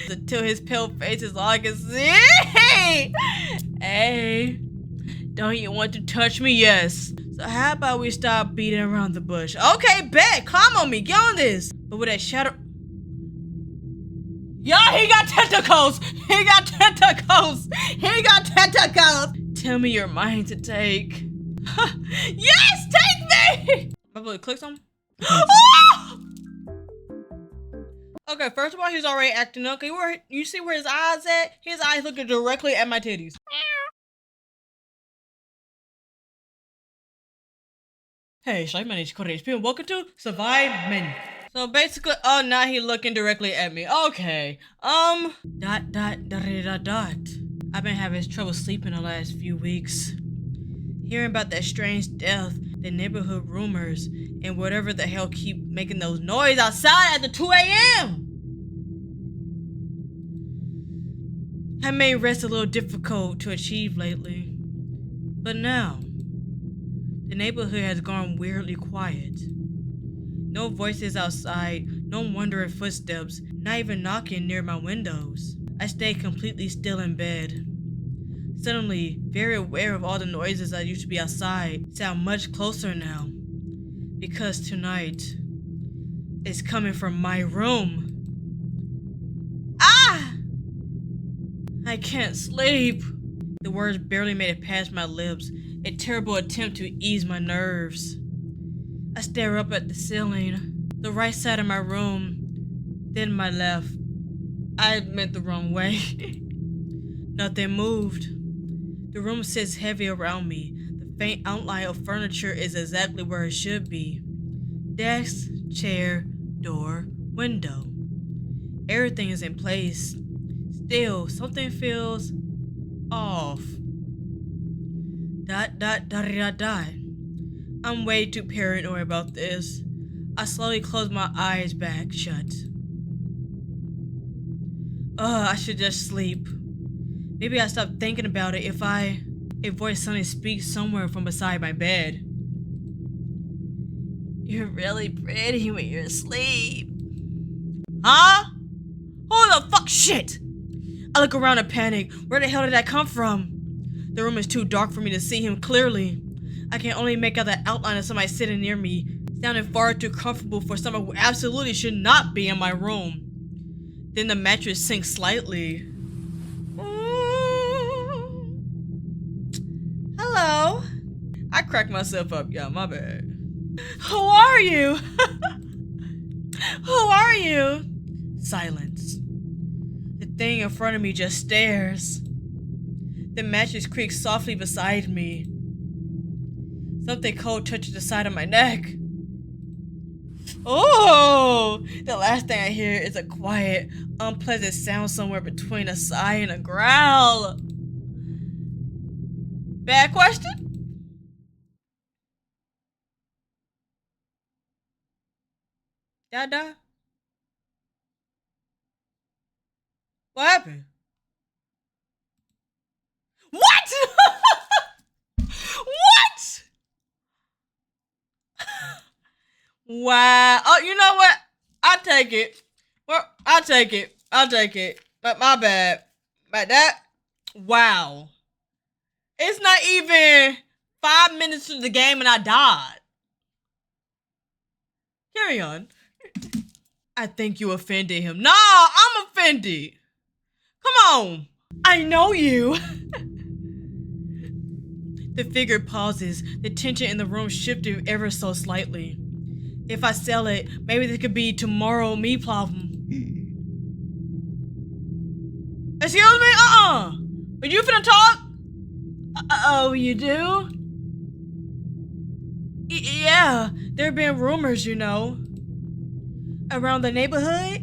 Until his pale face is all I can see. Hey, don't you want to touch me? Yes. So how about we stop beating around the bush? Okay, bet. Come on me. Get on this. But with that shadow. Yeah, he got tentacles. He got tentacles. He got tentacles. Tell me you're mine to take. Yes, take me. I'm able to click something. Okay, first of all, he's already acting up. You see where his eyes at? His eyes looking directly at my titties. Hey, my name is KuroHP and welcome to Survive Menu. So basically, oh, now he looking directly at me. Okay, I've been having trouble sleeping the last few weeks. Hearing about that strange death, the neighborhood rumors, and whatever the hell keep making those noise outside at the 2 a.m. Have made rest a little difficult to achieve lately. But now, the neighborhood has gone weirdly quiet. No voices outside, no wandering footsteps, not even knocking near my windows. I stay completely still in bed. Suddenly, very aware of all the noises that used to be outside sound much closer now. Because tonight is coming from my room. Ah! I can't sleep. The words barely made it past my lips, a terrible attempt to ease my nerves. I stare up at the ceiling, the right side of my room, then my left. I meant the wrong way. Nothing moved. The room sits heavy around me. The faint outline of furniture is exactly where it should be. Desk, chair, door, window. Everything is in place. Still, something feels off. ... I'm way too paranoid about this. I slowly close my eyes back shut. I should just sleep. Maybe I stop thinking about it if a voice suddenly speaks somewhere from beside my bed. You're really pretty when you're asleep. Huh? Who the fuck? Shit! I look around in panic. Where the hell did that come from? The room is too dark for me to see him clearly. I can only make out the outline of somebody sitting near me, sounding far too comfortable for someone who absolutely should not be in my room. Then the mattress sinks slightly. Hello? I cracked myself up, y'all, my bad. Who are you? Who are you? Silence. The thing in front of me just stares. The mattress creaks softly beside me. Something cold touches the side of my neck. Oh! The last thing I hear is a quiet, unpleasant sound somewhere between a sigh and a growl. Bad question? Dada? What happened? What? What? Wow. Oh, you know what? I'll take it. Well, I'll take it. I'll take it. But my bad. But that, wow. It's not even 5 minutes to the game and I died. Carry on. I think you offended him. Nah, I'm offended. Come on. I know you. The figure pauses. The tension in the room shifted ever so slightly. If I sell it, maybe this could be tomorrow me problem. Excuse me? Are you finna talk? Oh, you do? Yeah, there have been rumors, you know, around the neighborhood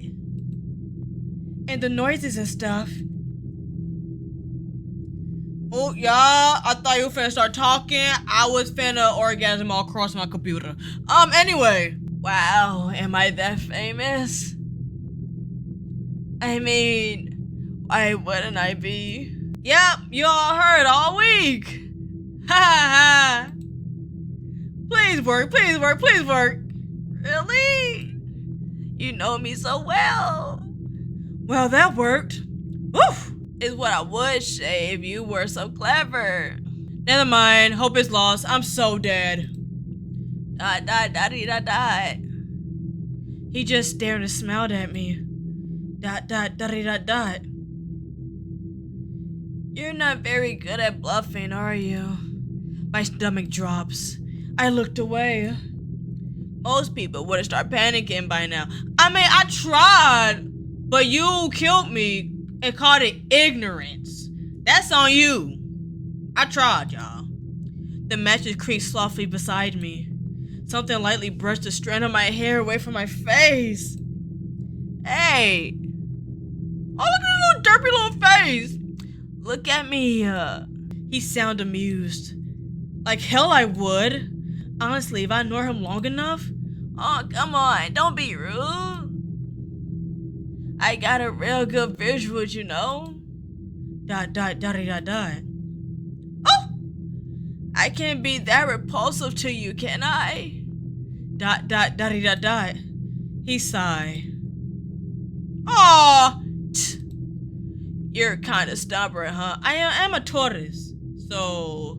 and the noises and stuff. Oh, y'all, I thought you were finna start talking. I was finna orgasm all across my computer. Anyway. Wow, am I that famous? I mean, why wouldn't I be? Yep, you all heard all week. Ha ha. Please work, please work, please work. Really? You know me so well. Well, that worked. Woof! Is what I would say if you were so clever. Never mind. Hope it's lost. I'm so dead. Dot. He just stared and smiled at me. Dot. You're not very good at bluffing, are you? My stomach drops. I looked away. Most people would have started panicking by now. I mean, I tried, but you killed me and called it ignorance. That's on you. I tried, y'all. The mattress creaked softly beside me. Something lightly brushed a strand of my hair away from my face. Hey! Oh, look at his little derpy little face. Look at me. He sounded amused. Like hell I would. Honestly, if I ignore him long enough. Oh, come on. Don't be rude. I got a real good visual, you know. Dot. Oh! I can't be that repulsive to you, can I? Dot. He sighed. Aw! You're kind of stubborn, huh? I am a tortoise, so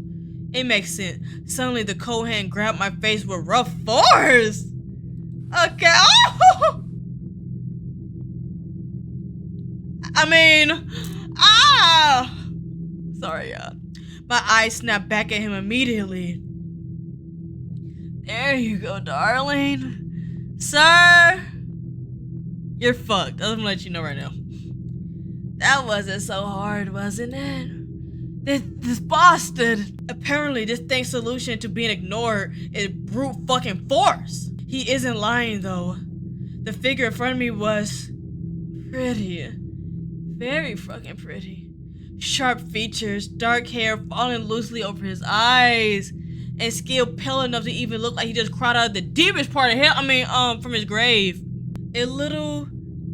it makes sense. Suddenly, the cold hand grabbed my face with rough force. Okay. Oh! I mean, Sorry, My eyes snapped back at him immediately. There you go, darling. Sir, you're fucked. I'm gonna let you know right now. That wasn't so hard, wasn't it? This bastard. Apparently, this thing's solution to being ignored is brute fucking force. He isn't lying though. The figure in front of me was pretty. Very fucking pretty. Sharp features, dark hair falling loosely over his eyes, and skin pale enough to even look like he just crawled out of the deepest part of hell. From his grave. A little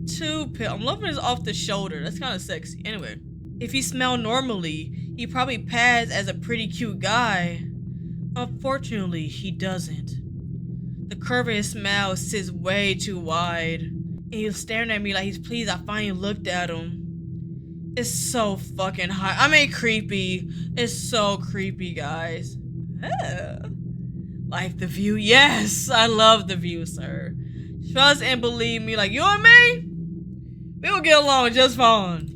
too pale. I'm loving his off the shoulder. That's kind of sexy. Anyway, if he smelled normally, he probably passed as a pretty cute guy. Unfortunately, he doesn't. The curve of his smile sits way too wide, and he's staring at me like he's pleased I finally looked at him. It's so fucking hot. I mean, creepy. It's so creepy, guys. Like the view. Yes, I love the view, sir. Trust and believe me, like you and me, we'll get along just fine.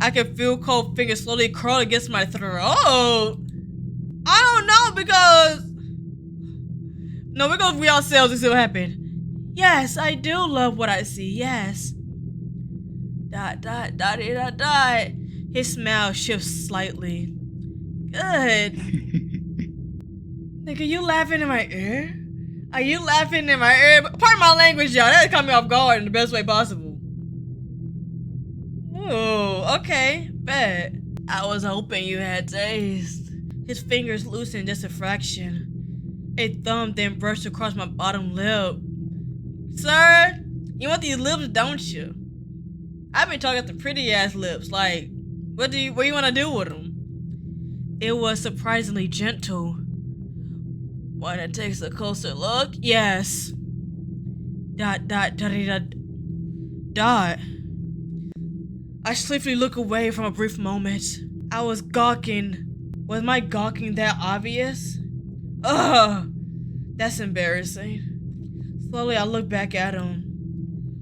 I can feel cold fingers slowly curl against my throat. I don't know because... No, we're gonna be ourselves and see what happened. Yes, I do love what I see, yes. Dot. His smile shifts slightly. Good. Nigga, you laughing in my ear? Are you laughing in my ear? Pardon my language, y'all. That caught me off guard in the best way possible. Ooh, okay. Bet. I was hoping you had taste. His fingers loosened just a fraction. A thumb then brushed across my bottom lip. Sir, you want these lips, don't you? I've been talking to pretty ass lips. Like, what do you want to do with them? It was surprisingly gentle. Wanna take a closer look? Yes. Dot. I swiftly look away from a brief moment. I was gawking. Was my gawking that obvious? Ugh. That's embarrassing. Slowly I looked back at him.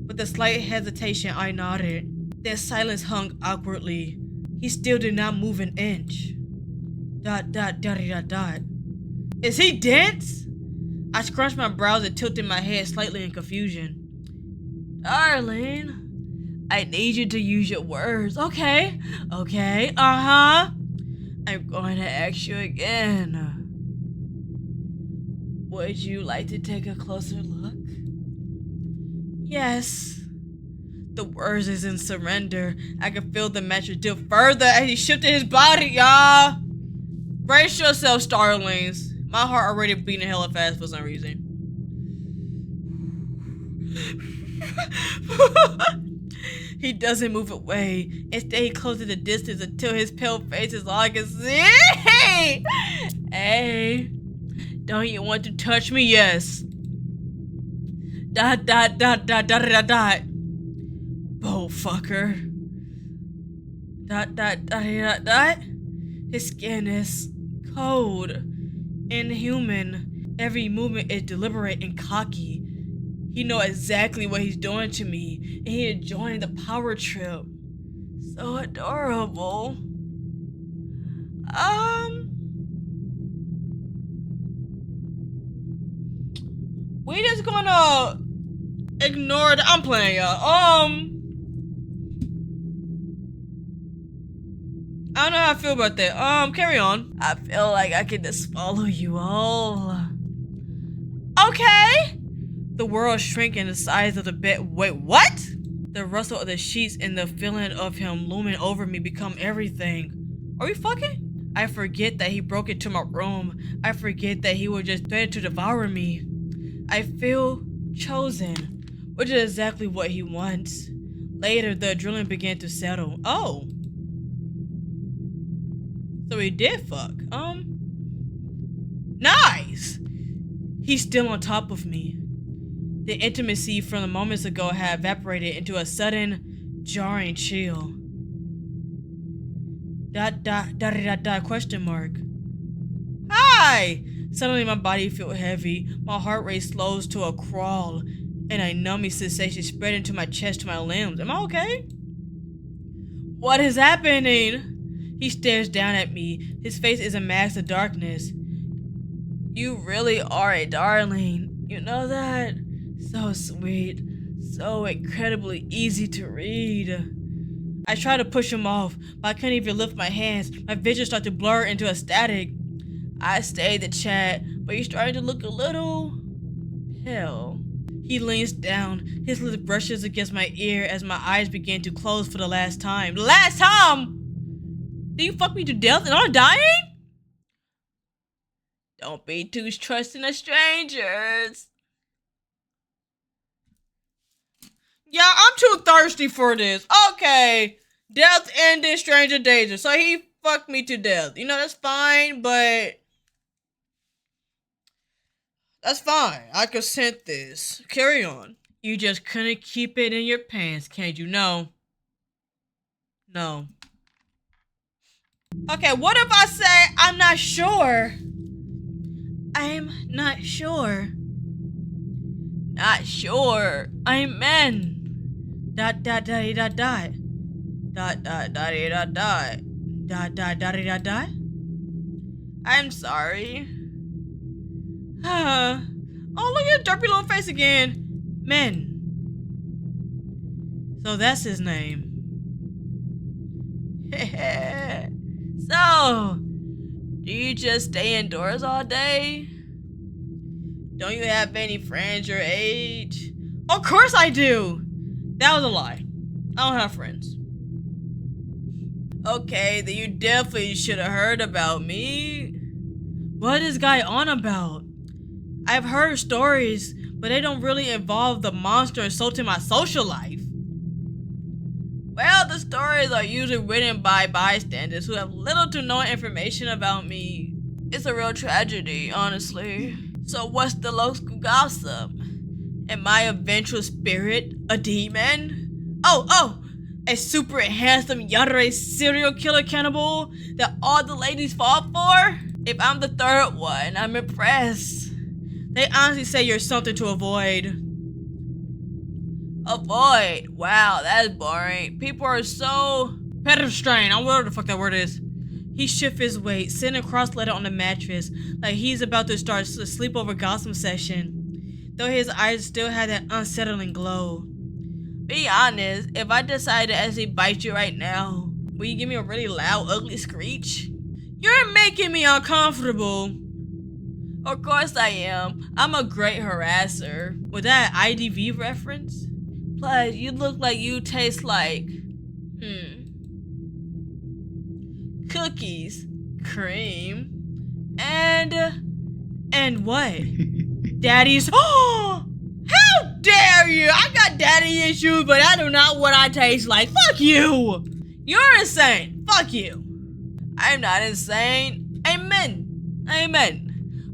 With a slight hesitation, I nodded. Then silence hung awkwardly. He still did not move an inch. Dot. Is he dense? I scrunched my brows and tilted my head slightly in confusion. Darling, I need you to use your words. Okay. Uh-huh. I'm going to ask you again. Would you like to take a closer look? Yes. The words is in surrender. I could feel the mattress dip further as he shifted his body, y'all. Brace yourself, Starlings. My heart already beating hella fast for some reason. He doesn't move away. Instead, he closes the distance until his pale face is all I can see. Hey, don't you want to touch me? Yes. Dot dot dot dot dot dot dot. Bullfucker. Dot dot dot dot dot. His skin is cold, inhuman. Every movement is deliberate and cocky. He knows exactly what he's doing to me, and he enjoying the power trip. So adorable. We just gonna ignore the— I'm playing, y'all. I don't know how I feel about that. Carry on. I feel like I can just follow you all. Okay. The world shrank in the size of the bed. Wait, what? The rustle of the sheets and the feeling of him looming over me become everything. Are we fucking? I forget that he broke into my room. I forget that he was just threatening to devour me. I feel chosen, which is exactly what he wants. Later, the adrenaline began to settle. Oh. So he did fuck. Nice! He's still on top of me. The intimacy from the moments ago had evaporated into a sudden, jarring chill. Dot dot dot dot dot question mark. Hi! Suddenly my body felt heavy. My heart rate slows to a crawl, and a numbing sensation spread into my chest to my limbs. Am I okay? What is happening? He stares down at me. His face is a mask of darkness. You really are a darling. You know that? So sweet. So incredibly easy to read. I try to push him off, but I can't even lift my hands. My vision starts to blur into a static. I stay to chat, but he's starting to look a little pale. He leans down. His lip brushes against my ear as my eyes begin to close for the last time. The last time? Did you fuck me to death and I'm dying? Don't be too trusting of strangers. Yeah, I'm too thirsty for this. Okay. Death ended, stranger danger. So he fucked me to death. You know, that's fine, but that's fine. I consent this. Carry on. You just couldn't keep it in your pants, can't you? No. No. Okay, what if I say I'm not sure? I'm not sure. Not sure. I'm men. Dot dot dot dot dot. Dot dot dot dot dot. Dot dot dot dot dot. I'm sorry. Oh, look at your derpy little face again. Men. So that's his name. So, do you just stay indoors all day? Don't you have any friends your age? Of course I do! That was a lie. I don't have friends. Okay, then you definitely should have heard about me. What is this guy on about? I've heard stories, but they don't really involve the monster insulting my social life. Well, the stories are usually written by bystanders who have little to no information about me. It's a real tragedy, honestly. So what's the local gossip? Am I a vengeful spirit? A demon? Oh! A super handsome yandere serial killer cannibal that all the ladies fall for? If I'm the third one, I'm impressed. They honestly say you're something to avoid. Avoid? Wow, that's boring. People are so pedestrian. I don't know what the fuck that word is. He shifts his weight, sitting cross-legged on the mattress, like he's about to start a sleepover gossip session, though his eyes still had that unsettling glow. Be honest, if I decide to actually bite you right now, will you give me a really loud, ugly screech? You're making me uncomfortable. Of course I am. I'm a great harasser. Was that an IDV reference? Plus, you look like you taste like, cookies, cream, and what? Daddy's— oh! How dare you! I got daddy issues, but I do not what I taste like. Fuck you! You're insane. Fuck you. I'm not insane. Amen.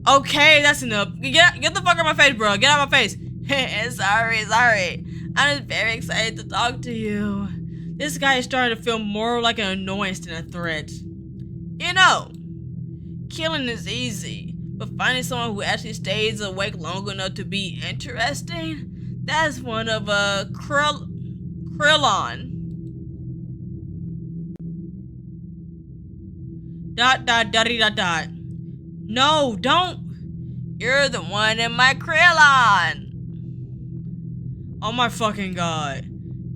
Okay, that's enough. Get the fuck out of my face, bro. Get out of my face. Sorry. I'm just very excited to talk to you. This guy is starting to feel more like an annoyance than a threat. You know, killing is easy, but finding someone who actually stays awake long enough to be interesting, that's one of Krillon. ... No, don't. You're the one in my Krillon. Oh my fucking god.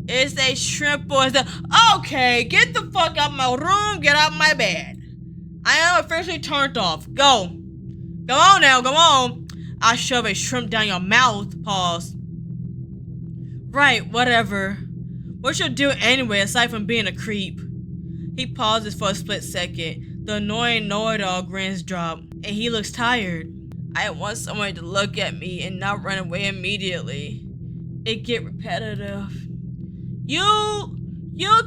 It's a shrimp boy. Okay, get the fuck out my room, get out my bed. I am officially turned off. Go. Go on now, go on. I shove a shrimp down your mouth. Pause. Right, whatever. What you'll do anyway, aside from being a creep? He pauses for a split second. The annoying know-it-all grins drop, and he looks tired. I want someone to look at me and not run away immediately. It get repetitive. You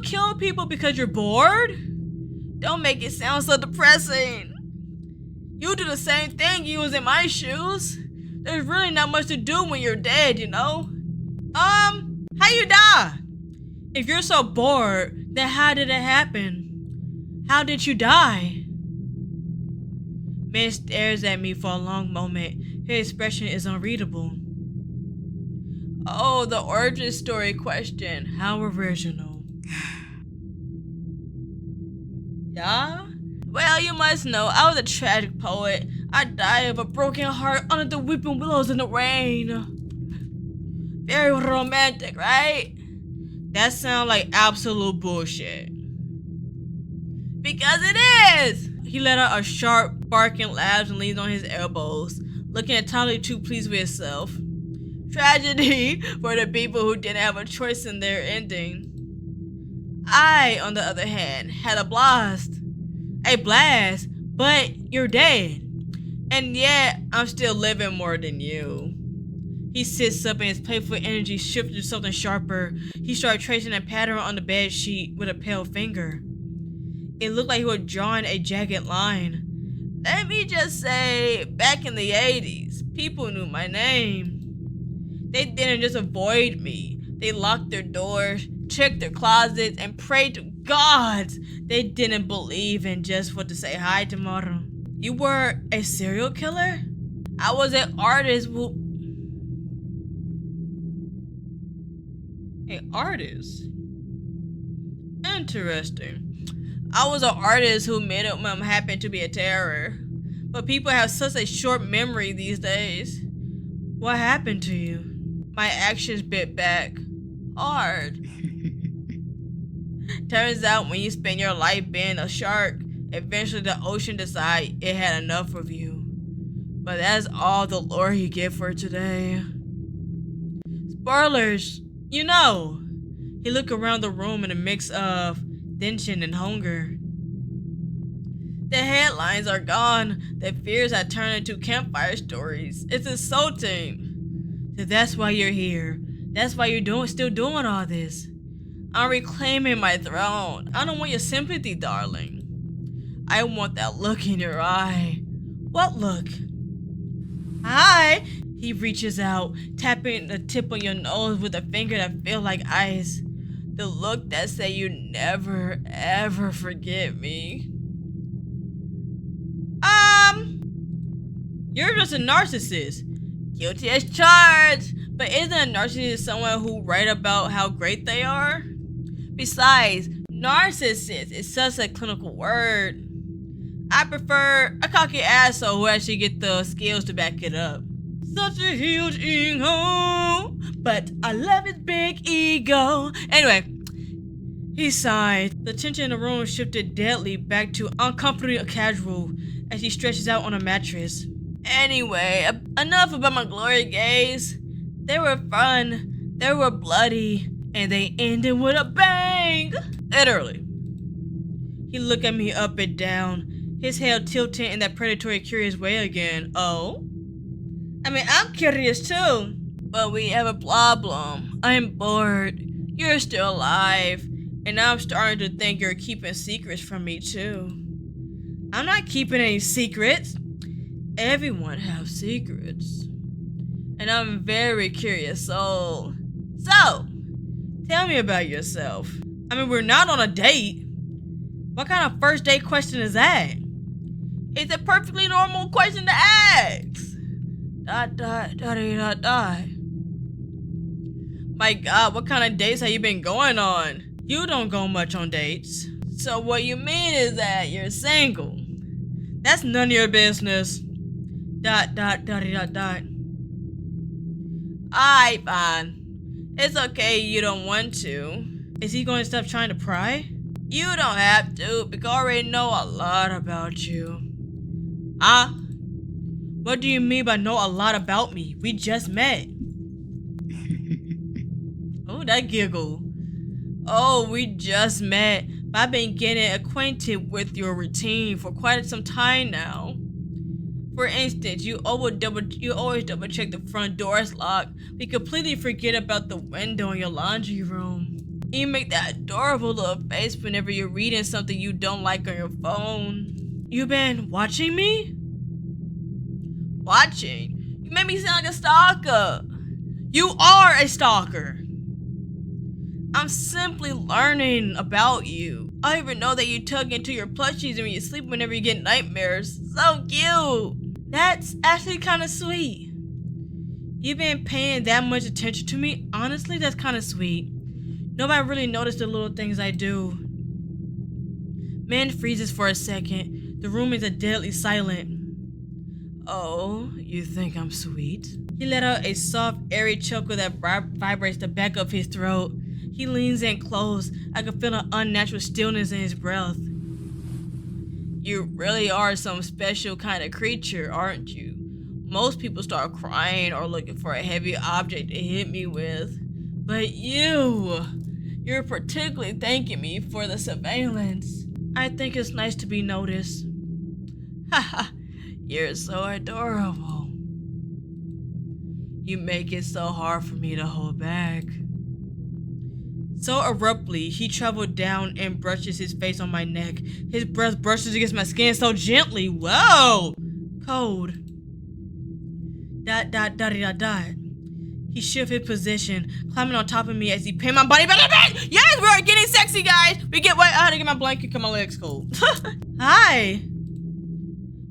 kill people because you're bored? Don't make it sound so depressing. You do the same thing, you was in my shoes. There's really not much to do when you're dead, you know? How you die? If you're so bored, then how did it happen? How did you die? Man stares at me for a long moment. His expression is unreadable. Oh, the origin story question. How original. Yeah? Well, you must know, I was a tragic poet. I died of a broken heart under the weeping willows in the rain. Very romantic, right? That sounds like absolute bullshit. Because it is! He let out a sharp, barking laugh and leans on his elbows, looking entirely too pleased with himself. Tragedy for the people who didn't have a choice in their ending. I, on the other hand, had a blast. A blast? But you're dead. And yet, I'm still living more than you. He sits up and his playful energy shifts to something sharper. He started tracing a pattern on the bed sheet with a pale finger. It looked like he was drawing a jagged line. Let me just say, back in the 80s, people knew my name. They didn't just avoid me. They locked their doors, checked their closets, and prayed to gods they didn't believe in just for to say hi tomorrow. You were a serial killer? I was an artist who... An artist? Interesting. I was an artist who made it when I happened to be a terror. But people have such a short memory these days. What happened to you? My actions bit back. Hard. Turns out when you spend your life being a shark, eventually the ocean decides it had enough of you. But that's all the lore you get for today. Spoilers, you know. He looked around the room in a mix of tension and hunger. The headlines are gone. The fears have turned into campfire stories. It's insulting. So that's why you're here. That's why you're still doing all this. I'm reclaiming my throne. I don't want your sympathy, darling. I want that look in your eye. What look? Hi! He reaches out, tapping the tip of your nose with a finger that feels like ice. The look that say you never, ever forget me. You're just a narcissist. Guilty as charged. But isn't a narcissist someone who write about how great they are? Besides, narcissist is such a clinical word. I prefer a cocky asshole who actually get the skills to back it up. Such a huge ego, but I love his big ego. Anyway, he sighed. The tension in the room shifted deadly back to uncomfortably casual as he stretches out on a mattress. Anyway, enough about my glory days. They were fun, they were bloody, and they ended with a bang! Literally. He looked at me up and down, his head tilting in that predatory curious way again. Oh? I mean, I'm curious too. But we have a problem. I'm bored. You're still alive. And I'm starting to think you're keeping secrets from me too. I'm not keeping any secrets. Everyone has secrets. and I'm a very curious soul. So, tell me about yourself. I mean, we're not on a date. What kind of first date question is that? It's a perfectly normal question to ask. ... My God, what kind of dates have you been going on? You don't go much on dates. So what you mean is that you're single? That's none of your business. ... Alright, fine. It's okay, you don't want to. Is he going to stop trying to pry? You don't have to, because I already know a lot about you. Huh? What do you mean by know a lot about me? We just met. Oh, that giggle. Oh, we just met. But I've been getting acquainted with your routine for quite some time now. For instance, you always double check the front door is locked. We completely forget about the window in your laundry room. You make that adorable little face whenever you're reading something you don't like on your phone. You been watching me? Watching? You make me sound like a stalker. You are a stalker. I'm simply learning about you. I even know that you tug into your plushies when you sleep whenever you get nightmares. So cute. That's actually kind of sweet. You've been paying that much attention to me? Honestly, that's kind of sweet. Nobody really noticed the little things I do. Man freezes for a second. The room is deadly silent. Oh, you think I'm sweet? He let out a soft, airy chuckle that vibrates the back of his throat. He leans in close. I can feel an unnatural stillness in his breath. You really are some special kind of creature, aren't you? Most people start crying or looking for a heavy object to hit me with. But you're particularly thanking me for the surveillance. I think it's nice to be noticed. Haha, you're so adorable. You make it so hard for me to hold back. So abruptly, he traveled down and brushes his face on my neck. His breath brushes against my skin so gently. Whoa! Cold. ... He shifted his position, climbing on top of me as he pinned my body back. Yes, we are getting sexy, guys! Wait, I had to get my blanket because my leg's cold. Hi!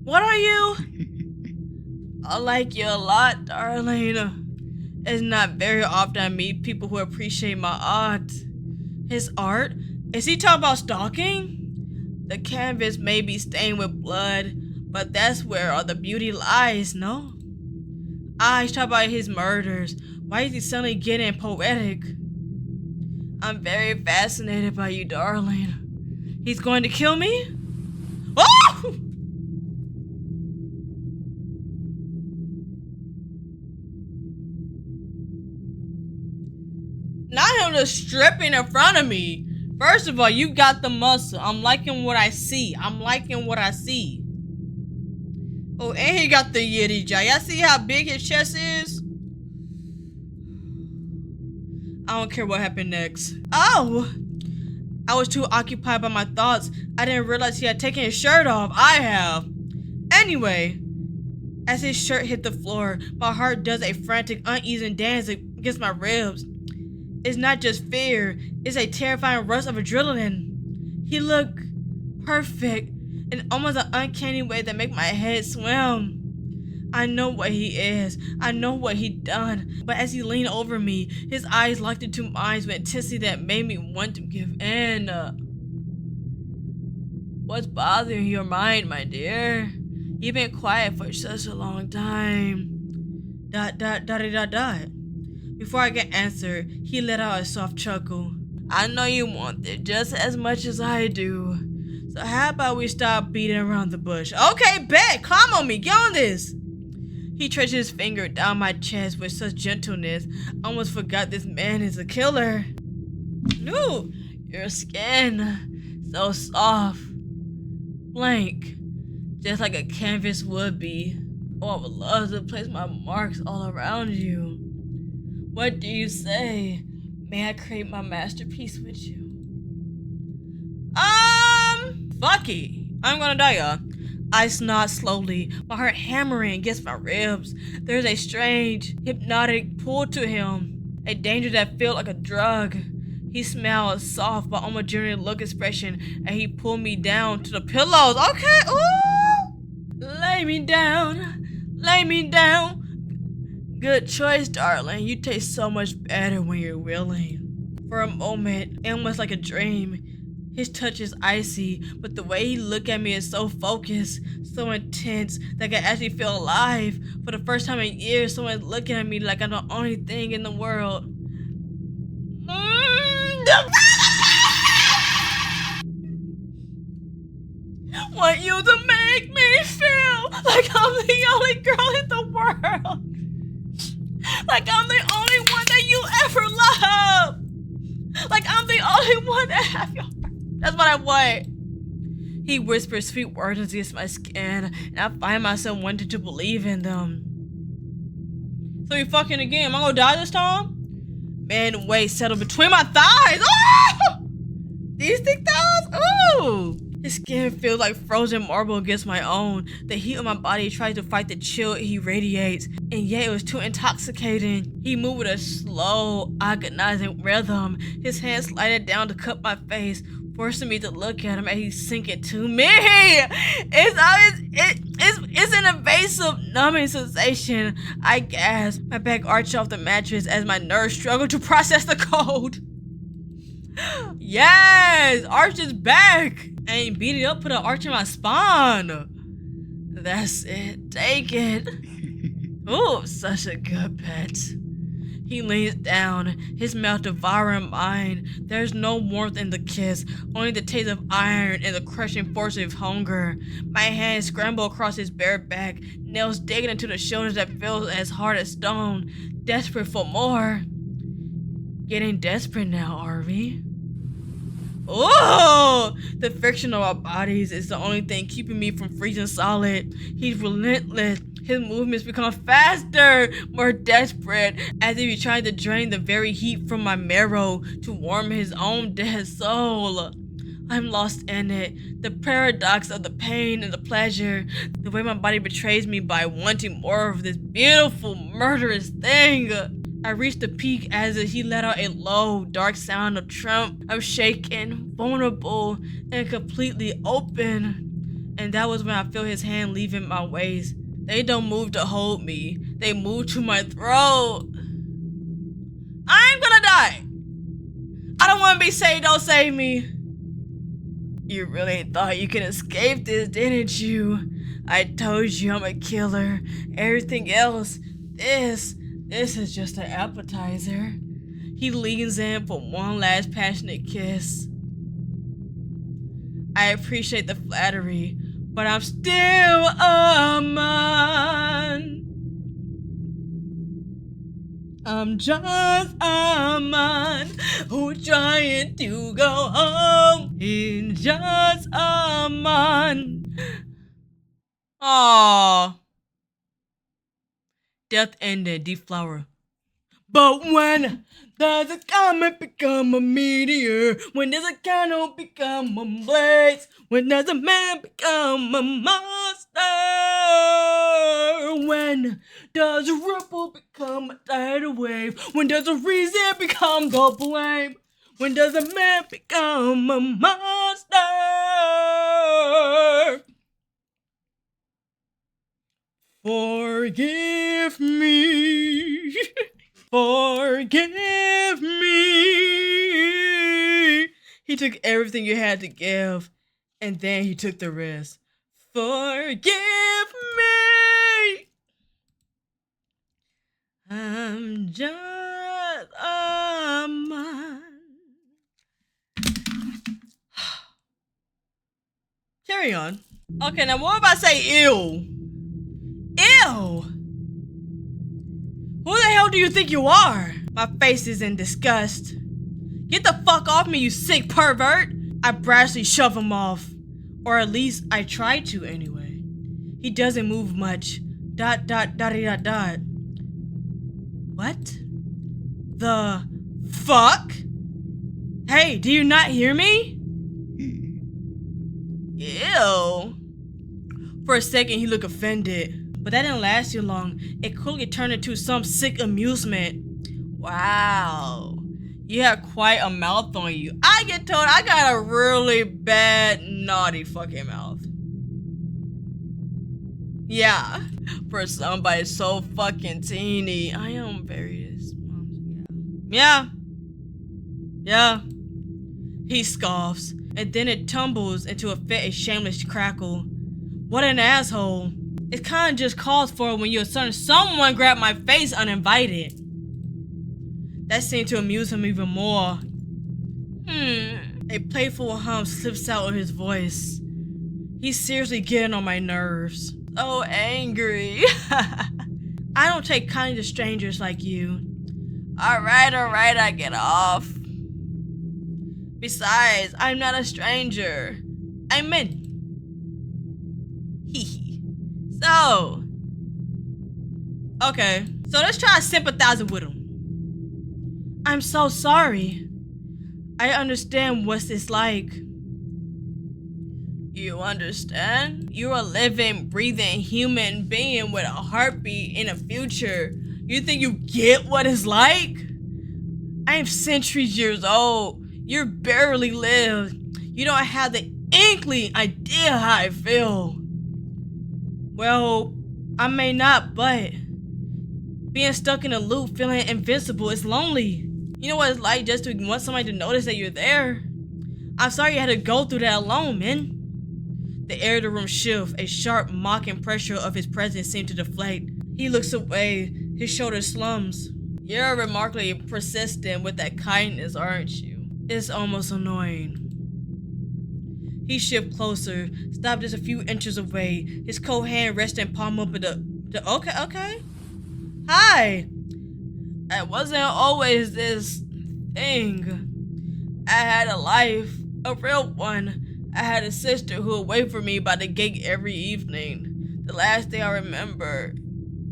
What are you? I like you a lot, darling. It's not very often I meet people who appreciate my art. His art? Is he talking about stalking? The canvas may be stained with blood, but that's where all the beauty lies, no? He's talking about his murders. Why is he suddenly getting poetic? I'm very fascinated by you, darling. He's going to kill me? Oh! Not him just stripping in front of me. First of all, you got the muscle. I'm liking what I see. Oh, and he got the yitty jaw. Y'all see how big his chest is? I don't care what happened next. Oh! I was too occupied by my thoughts. I didn't realize he had taken his shirt off. I have. Anyway, as his shirt hit the floor, my heart does a frantic, uneasy dance against my ribs. It's not just fear, it's a terrifying rush of adrenaline. He looked perfect in almost an uncanny way that makes my head swim. I know what he is, I know what he done, but as he leaned over me, his eyes locked into mine with intensity that made me want to give in. What's bothering your mind, my dear? You've been quiet for such a long time. ... Before I could answer, he let out a soft chuckle. I know you want it just as much as I do. So how about we stop beating around the bush? Okay, bet! Climb on me! Get on this! He traced his finger down my chest with such gentleness, I almost forgot this man is a killer. Ooh, your skin, so soft, blank, just like a canvas would be. Oh, I would love to place my marks all around you. What do you say? May I create my masterpiece with you? Fuck it. I'm gonna die, y'all. I snod slowly, my heart hammering against my ribs. There's a strange, hypnotic pull to him, a danger that felt like a drug. He smiled a soft but almost genuine look expression, and he pulled me down to the pillows. Okay, ooh! Lay me down, lay me down. Good choice, darling. You taste so much better when you're willing. For a moment, almost like a dream, his touch is icy, but the way he looked at me is so focused, so intense, that I can actually feel alive. For the first time in years, someone's looking at me like I'm the only thing in the world. Want you to make me feel like I'm the only girl in the world. Like I'm the only one that you ever love. Like I'm the only one that have your heart. That's what I want. He whispers sweet words against my skin, and I find myself wanting to believe in them. So you fucking again? Am I gonna die this time? Man, weight settled between my thighs. Oh! These thick thighs? Ooh! His skin feels like frozen marble against my own. The heat of my body tries to fight the chill he radiates, and yet it was too intoxicating. He moved with a slow, agonizing rhythm. His hand slided down to cup my face, forcing me to look at him as he sank into me. It's an invasive, numbing sensation. I gasp, my back arched off the mattress as my nerves struggle to process the cold. Yes, arch is back. I ain't beat it up, put an arch in my spine. That's it, take it. Ooh, such a good pet. He leans down, his mouth devouring mine. There's no warmth in the kiss, only the taste of iron and the crushing force of hunger. My hands scramble across his bare back, nails digging into the shoulders that feel as hard as stone, desperate for more. Getting desperate now, are we? Oh, the friction of our bodies is the only thing keeping me from freezing solid. He's relentless. His movements become faster, more desperate, as if he's trying to drain the very heat from my marrow to warm his own dead soul. I'm lost in it. The paradox of the pain and the pleasure. The way my body betrays me by wanting more of this beautiful, murderous thing. I reached the peak as he let out a low, dark sound of tremor. I'm shaken, vulnerable, and completely open. And that was when I feel his hand leaving my waist. They don't move to hold me. They move to my throat. I'm gonna die. I don't want to be saved. Don't save me. You really thought you could escape this, didn't you? I told you I'm a killer. Everything else, this is just an appetizer. He leans in for one last passionate kiss. I appreciate the flattery, but I'm still a man. I'm just a man who's trying to go home. He's just a man. Aww. Death ended, deflower. But when does a comet become a meteor? When does a candle become a blaze? When does a man become a monster? When does a ripple become a tidal wave? When does a reason become the blame? When does a man become a monster? Forgive me. Forgive me. He took everything you had to give, and then he took the rest. Forgive me. I'm just a man. Carry on. Okay, now what if I say ew? Ew! Who the hell do you think you are? My face is in disgust. Get the fuck off me, you sick pervert! I brashly shove him off. Or at least I try to anyway. He doesn't move much. ... What? The fuck? Hey, do you not hear me? Ew. For a second, he looked offended, but that didn't last too long. It quickly turned into some sick amusement. Wow, you have quite a mouth on you. I get told I got a really bad, naughty fucking mouth. Yeah, for somebody so fucking teeny, I am very small. Yeah. He scoffs, and then it tumbles into a shameless crackle. What an asshole. It kinda just calls for when you're certain someone grabbed my face uninvited. That seemed to amuse him even more. A playful hum slips out of his voice. He's seriously getting on my nerves. So angry. I don't take kindly to strangers like you. Alright, I get off. Besides, I'm not a stranger. I'm in. Hee. So. Okay, so let's try sympathizing with him. I'm so sorry. I understand what it's like. You understand? You're a living, breathing human being with a heartbeat in a future. You think you get what it's like? I am centuries years old. You barely lived. You don't have the inkling idea how I feel. Well, I may not, but being stuck in a loop, feeling invincible, is lonely. You know what it's like just to want somebody to notice that you're there? I'm sorry you had to go through that alone, man. The air of the room shifts. A sharp, mocking pressure of his presence seemed to deflate. He looks away. His shoulders slumps. You're remarkably persistent with that kindness, aren't you? It's almost annoying. He shifts closer, stopped just a few inches away. His cold hand resting palm up at the okay. Hi. I wasn't always this thing. I had a life, a real one. I had a sister who would wait for me by the gate every evening. The last thing I remember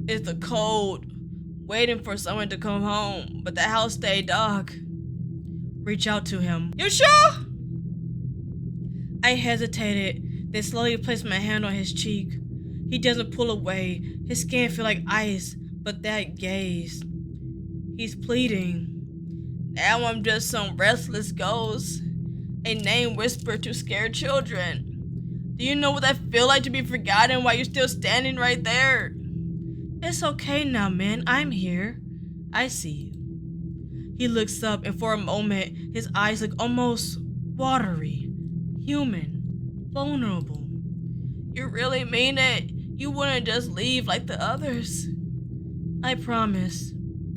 is the cold, waiting for someone to come home, but the house stayed dark. Reach out to him. You sure? I hesitated, then slowly placed my hand on his cheek. He doesn't pull away. His skin feels like ice, but that gaze. He's pleading. Now I'm just some restless ghost. A name whispered to scared children. Do you know what that feel like to be forgotten while you're still standing right there? It's okay now, man. I'm here. I see you. He looks up, and for a moment, his eyes look almost watery, human, vulnerable. You really mean it? You wouldn't just leave like the others? I promise.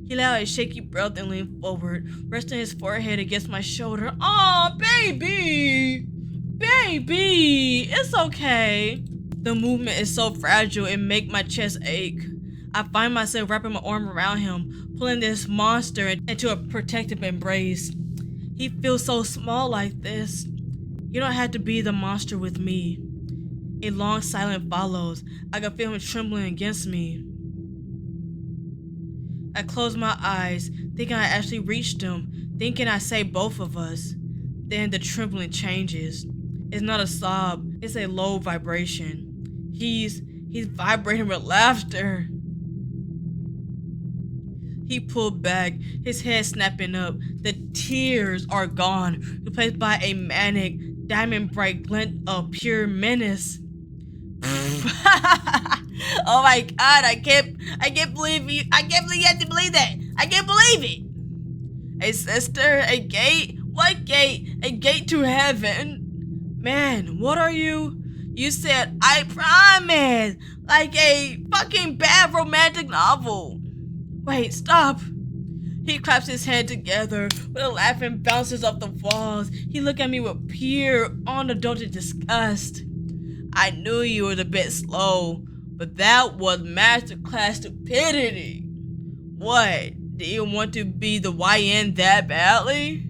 He let out a shaky breath and leaned forward, resting his forehead against my shoulder. Aw, baby! Baby! It's okay. The movement is so fragile it makes my chest ache. I find myself wrapping my arm around him, pulling this monster into a protective embrace. He feels so small like this. You don't have to be the monster with me. A long silence follows. I can feel him trembling against me. I close my eyes, thinking I actually reached him, thinking I saved both of us. Then the trembling changes. It's not a sob, it's a low vibration. He's vibrating with laughter. He pulled back, his head snapping up. The tears are gone, replaced by a manic, diamond bright glint of pure menace. Oh my god, I can't believe you. I can't believe you have to believe that. I can't believe it. A sister, a gate? What gate? A gate to heaven? Man, what are you? You said, I promise. Like a fucking bad romantic novel. Wait, stop. He claps his hands together with a laugh and bounces off the walls. He looked at me with pure, unadulterated disgust. I knew you were a bit slow, but that was masterclass stupidity. What? Do you want to be the YN that badly?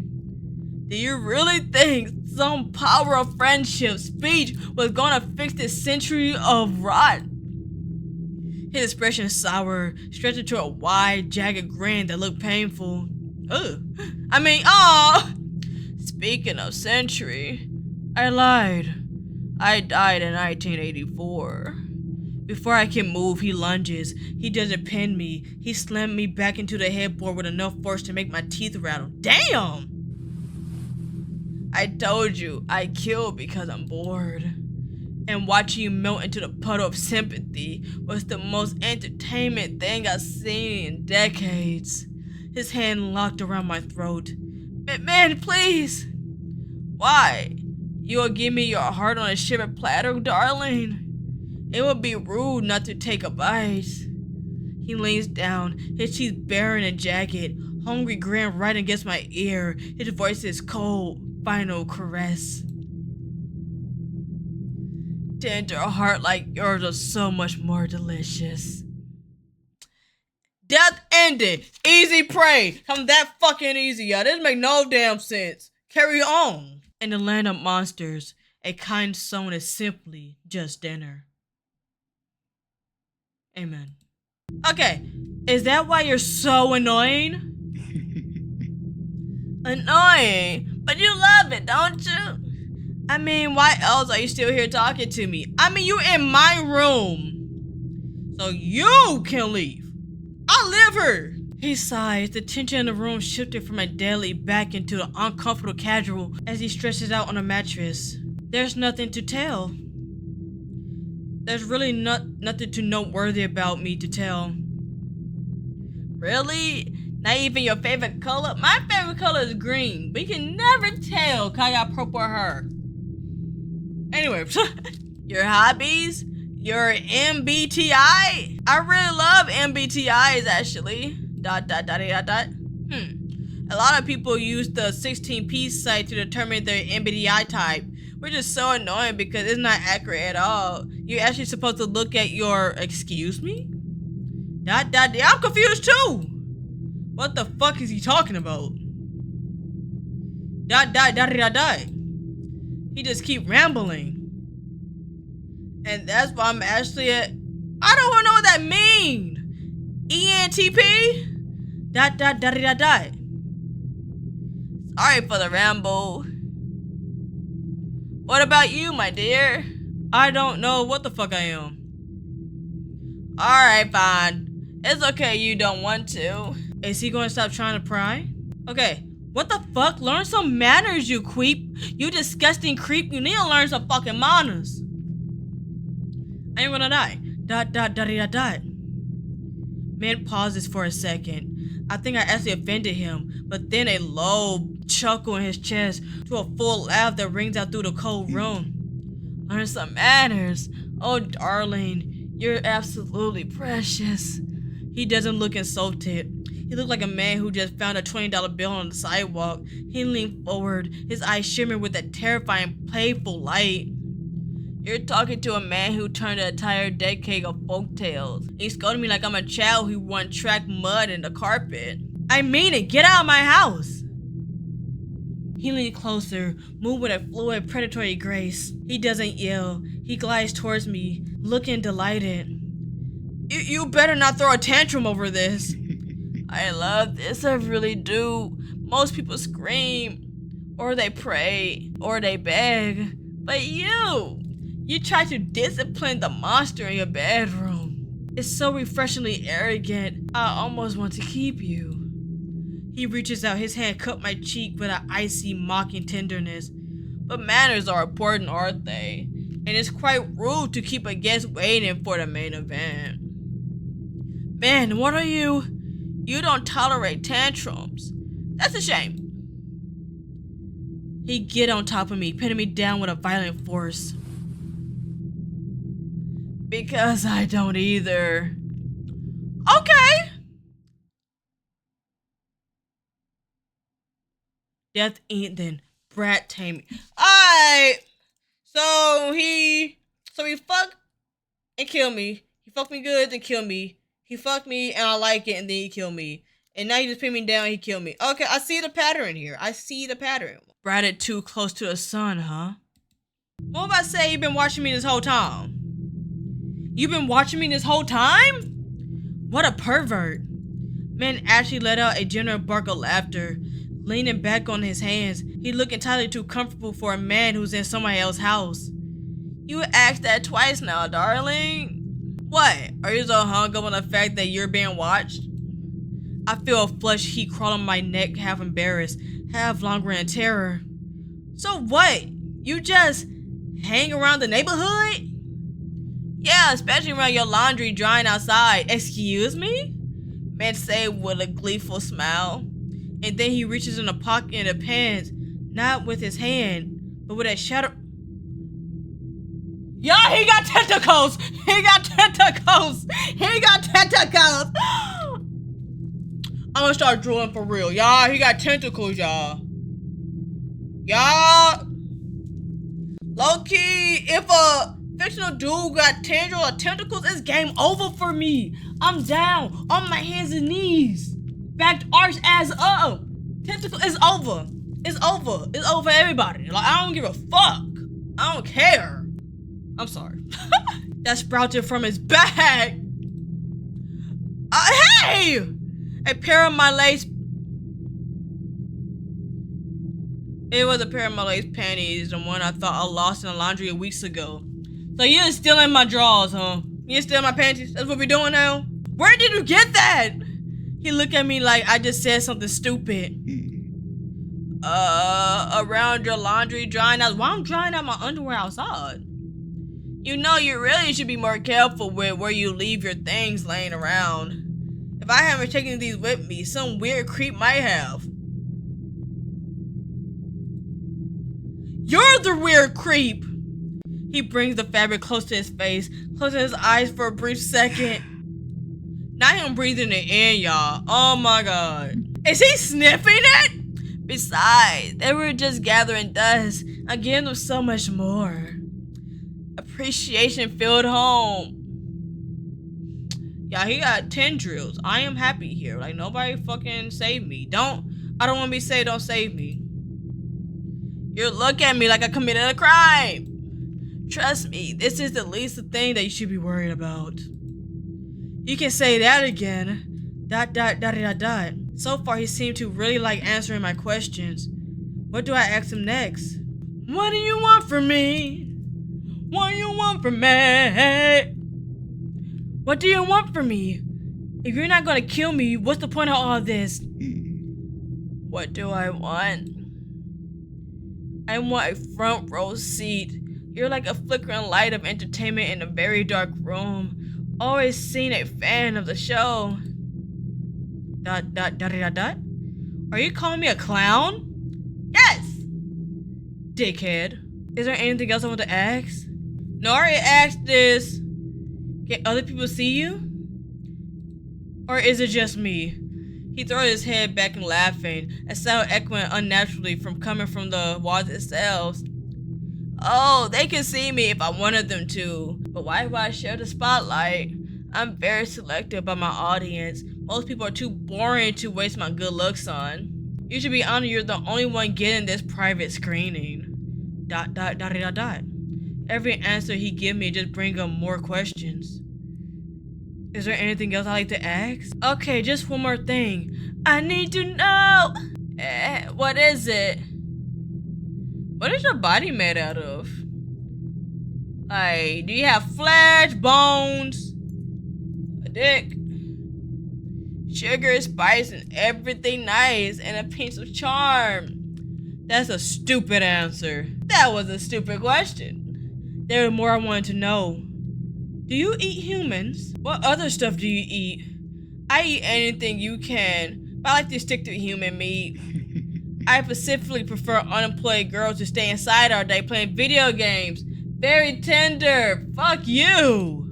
Do you really think some power of friendship speech was gonna fix this century of rot? His expression sour, stretched into a wide, jagged grin that looked painful. Speaking of century, I lied. I died in 1984. Before I can move, he lunges. He doesn't pin me. He slammed me back into the headboard with enough force to make my teeth rattle. Damn! I told you, I kill because I'm bored. And watching you melt into the puddle of sympathy was the most entertainment thing I've seen in decades. His hand locked around my throat. Man, please! Why? You'll give me your heart on a shiver platter, darling? It would be rude not to take a bite. He leans down, his teeth barren and jagged, hungry grin right against my ear. His voice is cold, final caress. Tender heart like yours are so much more delicious. Death ended. Easy prey. I'm that fucking easy, y'all. This make no damn sense. Carry on. In the land of monsters, a kind soul is simply just dinner. Amen. Okay, is that why you're so annoying? Annoying? But you love it, don't you? I mean, why else are you still here talking to me? I mean, you in my room. So you can leave. I live here. He sighs. The tension in the room shifted from a deadly back into an uncomfortable casual as he stretches out on a mattress. There's nothing to tell. There's really nothing too noteworthy about me to tell. Really? Not even your favorite color? My favorite color is green, but you can never tell because I got purple hair. Anyway, your hobbies? Your MBTI? I really love MBTIs actually. ... A lot of people use the 16-piece site to determine their MBTI type, which is so annoying because it's not accurate at all. You're actually supposed to look at your, excuse me? ... I'm confused too. What the fuck is he talking about? ... He just keep rambling. And that's why I'm actually I don't even know what that means. ENTP? ... Sorry for the ramble. What about you, my dear? I don't know what the fuck I am. Alright, fine. It's okay you don't want to. Is he gonna stop trying to pry? Okay, what the fuck? Learn some manners, you creep. You disgusting creep. You need to learn some fucking manners. I ain't gonna die. ... Man pauses for a second. I think I actually offended him, but then a low chuckle in his chest to a full laugh that rings out through the cold room. Learn some manners. Oh, darling, you're absolutely precious. He doesn't look insulted. He looked like a man who just found a $20 bill on the sidewalk. He leaned forward, his eyes shimmering with that terrifying, playful light. You're talking to a man who turned an entire decade of folktales. He scolded me like I'm a child who won track mud in the carpet. I mean it, get out of my house! He leaned closer, moved with a fluid, predatory grace. He doesn't yell. He glides towards me, looking delighted. You better not throw a tantrum over this. I love this, I really do. Most people scream, or they pray, or they beg. But you try to discipline the monster in your bedroom. It's so refreshingly arrogant. I almost want to keep you. He reaches out, his hand cupped my cheek with an icy, mocking tenderness. But manners are important, aren't they? And it's quite rude to keep a guest waiting for the main event. Man, what are you? You don't tolerate tantrums. That's a shame. He get on top of me, pinning me down with a violent force. Because I don't either. Okay. Death ending. Brat taming. Alright. So he fucked and killed me. He fucked me good and killed me. He fucked me and I like it and then he killed me. And now he just pinned me down and he killed me. Okay, I see the pattern here. I see the pattern. Bratted too close to the sun, huh? What if I say you've been watching me this whole time? You've been watching me this whole time? What a pervert. Man actually let out a general bark of laughter. Leaning back on his hands, he looked entirely too comfortable for a man who's in somebody else's house. You asked that twice now, darling. What? Are you so hung up on the fact that you're being watched? I feel a flush heat crawl on my neck, half embarrassed, half longer in terror. So what? You just hang around the neighborhood? Yeah, especially around your laundry drying outside. Excuse me? Man said with a gleeful smile. And then he reaches in the pocket of the pants, not with his hand, but with a shadow. Yeah, he got tentacles! He got tentacles! He got tentacles! I'm gonna start drooling for real. Y'all, he got tentacles, y'all. Y'all. Low-key, if a fictional dude got tentacles, it's game over for me. I'm down on my hands and knees. Back arch ass up. Tentacle is over. It's over. It's over for everybody. Like, I don't give a fuck. I don't care. I'm sorry. That sprouted from his back. Hey! A pair of my lace. It was a pair of my lace panties, the one I thought I lost in the laundry weeks ago. So you're stealing my drawers, huh? You're stealing my panties? That's what we're doing now? Where did you get that? He looked at me like I just said something stupid. Around your laundry drying out. Why I'm drying out my underwear outside? You know, you really should be more careful with where you leave your things laying around. If I haven't taken these with me, some weird creep might have. You're the weird creep! He brings the fabric close to his face, closing his eyes for a brief second. Now I'm breathing it in, y'all. Oh my god. Is he sniffing it? Besides, they were just gathering dust. I gave them so much more. Appreciation filled home. Yeah, he got tendrils. I am happy here. Like, nobody fucking save me. I don't want to be saved. Don't save me. You look at me like I committed a crime. Trust me, this is the least thing that you should be worried about. You can say that again. Dot. So far, he seemed to really like answering my questions. What do I ask him next? What do you want from me? What do you want from me? What do you want from me? If you're not gonna kill me, what's the point of all this? What do I want? I want a front row seat. You're like a flickering light of entertainment in a very dark room. Always seen a fan of the show. Dot. Are you calling me a clown? Yes! Dickhead. Is there anything else I want to ask? No, I already asked this. Can other people see you? Or is it just me? He throws his head back and laughing, a sound echoing unnaturally coming from the walls themselves. Oh, they can see me if I wanted them to, but why would I share the spotlight? I'm very selective about my audience. Most people are too boring to waste my good looks on. You should be honored you're the only one getting this private screening. Dot. Every answer he gives me just brings up more questions. Is there anything else I'd like to ask? Okay, just one more thing. I need to know. What is it? What is your body made out of? Like, do you have flesh, bones, a dick, sugar, spice, and everything nice, and a pinch of charm? That's a stupid answer. That was a stupid question. There was more I wanted to know. Do you eat humans? What other stuff do you eat? I eat anything you can, but I like to stick to human meat. I specifically prefer unemployed girls to stay inside all day playing video games. Very tender. Fuck you.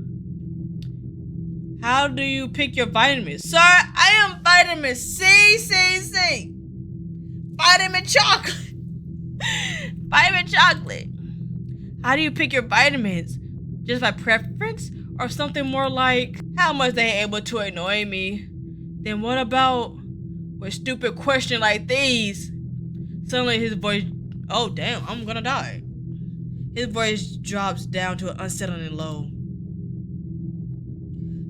How do you pick your vitamins? Sir, I am vitamin C. Vitamin chocolate. Vitamin chocolate. How do you pick your vitamins? Just by preference? Or something more like how much they able to annoy me? Then what about with stupid questions like these? Suddenly his voice, oh damn, I'm gonna die. His voice drops down to an unsettling low.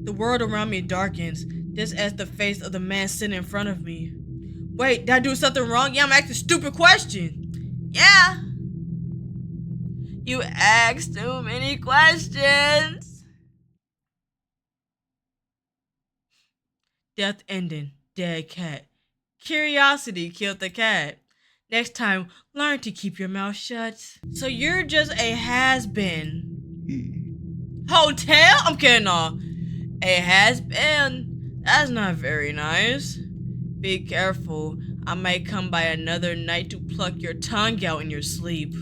The world around me darkens, just as the face of the man sitting in front of me. Wait, did I do something wrong? Yeah, I'm asking a stupid question. Yeah. You asked too many questions. Death ending. Dead cat. Curiosity killed the cat. Next time, learn to keep your mouth shut. So you're just a has-been. Hotel? I'm kidding, no. A has-been? That's not very nice. Be careful. I might come by another night to pluck your tongue out in your sleep.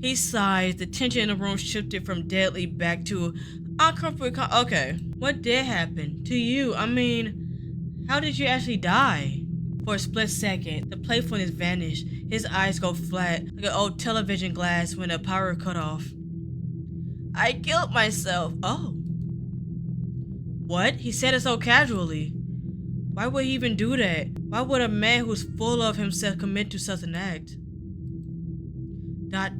He sighs. The tension in the room shifted from deadly back to uncomfortable. Okay. What did happen to you? I mean, how did you actually die? For a split second, the playfulness vanished. His eyes go flat, like an old television glass when the power cut off. I killed myself. Oh. What? He said it so casually. Why would he even do that? Why would a man who's full of himself commit to such an act? ... I'm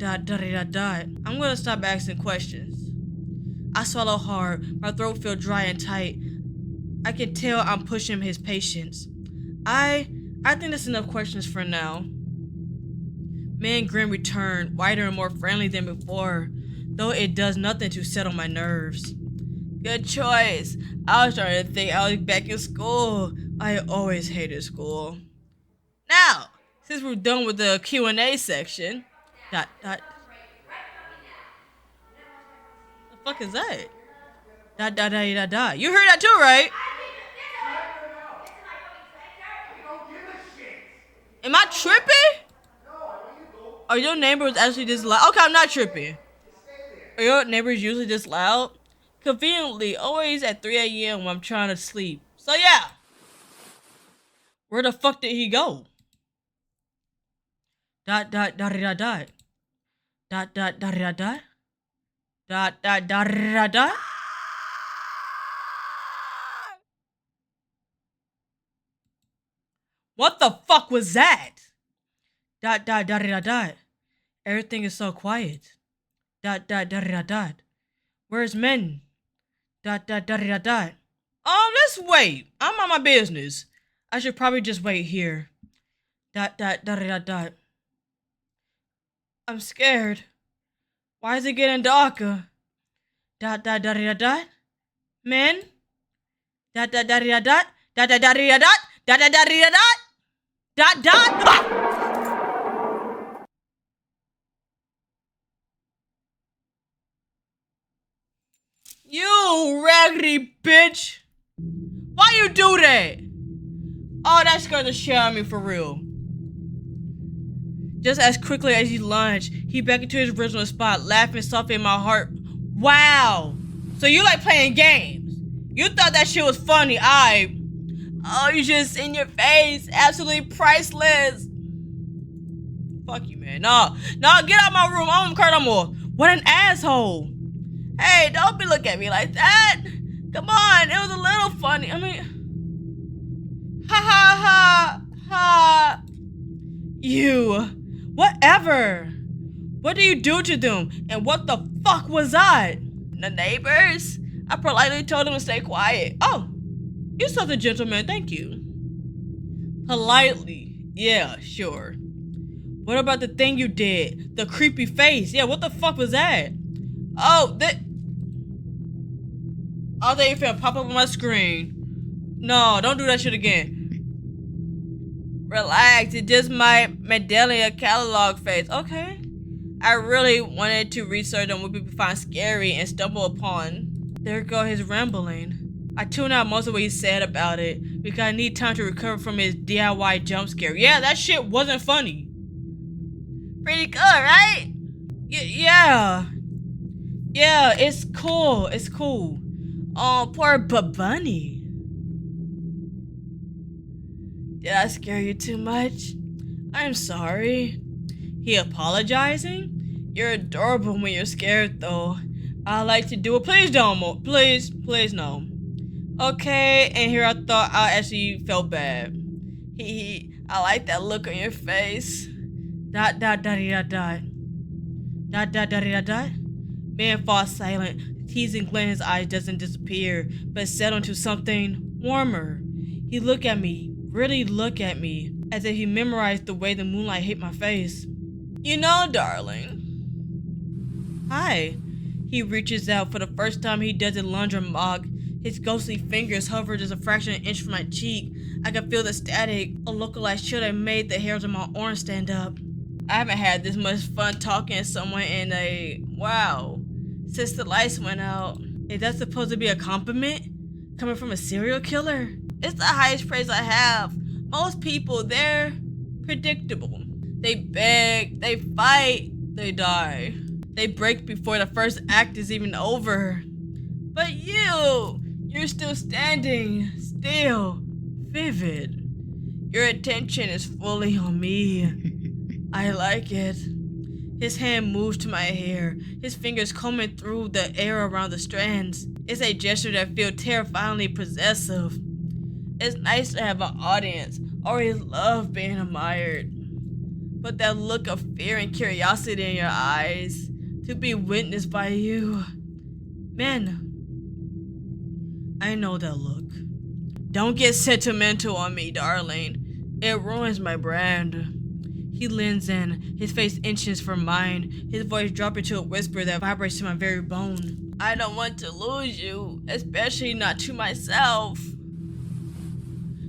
gonna stop asking questions. I swallow hard. My throat feels dry and tight. I can tell I'm pushing his patience. I think that's enough questions for now. Man grin returned, whiter and more friendly than before, though it does nothing to settle my nerves. Good choice. I was trying to think I was back in school. I always hated school. Now, since we're done with the Q&A section... The fuck is that? You heard that too, right? Am I tripping? Are your neighbors actually this loud? Okay, I'm not tripping. Are your neighbors usually this loud? Conveniently, always at 3 a.m. when I'm trying to sleep. So yeah. Where the fuck did he go? ... What the fuck was that? ... Everything is so quiet. ... Where's men? ... Let's wait. I'm on my business. I should probably just wait here. ... I'm scared. Why is it getting darker? ... Men? ... You raggedy bitch! Why you do that? Oh, that scared the shit out of me for real. Just as quickly as he lunged, he back into his original spot, laughing softly in my heart. Wow! So you like playing games? You thought that shit was funny, Oh, you just in your face. Absolutely priceless. Fuck you, man. No, get out of my room. I don't care no more. What an asshole. Hey, don't be looking at me like that. Come on, it was a little funny. I mean... Ha ha ha ha. You. Whatever. What do you do to them? And what the fuck was that? The neighbors? I politely told them to stay quiet. Oh, you're such a gentleman. Thank you. Politely. Yeah, sure. What about the thing you did? The creepy face. Yeah, what the fuck was that? Oh, they finna pop up on my screen. No, don't do that shit again. Relax, it's just my Medallia catalog face. Okay. I really wanted to research on what people find scary and stumble upon. There go his rambling. I tuned out most of what he said about it because I need time to recover from his DIY jump scare. Yeah, that shit wasn't funny. Pretty good, right? Yeah, it's cool. It's cool. Oh, poor Bunny. Did I scare you too much? I'm sorry. He apologizing? You're adorable when you're scared, though. I like to do it. Please don't. Please no. Okay, and here I thought I actually felt bad. I like that look on your face. ... Man falls silent. The teasing glint in his eyes doesn't disappear, but settle into something warmer. He look at me, really look at me, as if he memorized the way the moonlight hit my face. You know, darling. Hi. He reaches out. For the first time, he doesn't lunge or mock. His ghostly fingers hovered just a fraction of an inch from my cheek. I could feel the static, a localized chill that made the hairs on my arms stand up. I haven't had this much fun talking to someone in since the lights went out. Is that supposed to be a compliment? Coming from a serial killer? It's the highest praise I have. Most people, they're predictable. They beg, they fight, they die. They break before the first act is even over. But you're still standing, still, vivid. Your attention is fully on me. I like it. His hand moves to my hair, his fingers combing through the air around the strands. It's a gesture that feels terrifyingly possessive. It's nice to have an audience. Always love being admired. But that look of fear and curiosity in your eyes, to be witnessed by you. Man, I know that look. Don't get sentimental on me, darling. It ruins my brand. He leans in, his face inches from mine, his voice dropping to a whisper that vibrates to my very bone. I don't want to lose you, especially not to myself.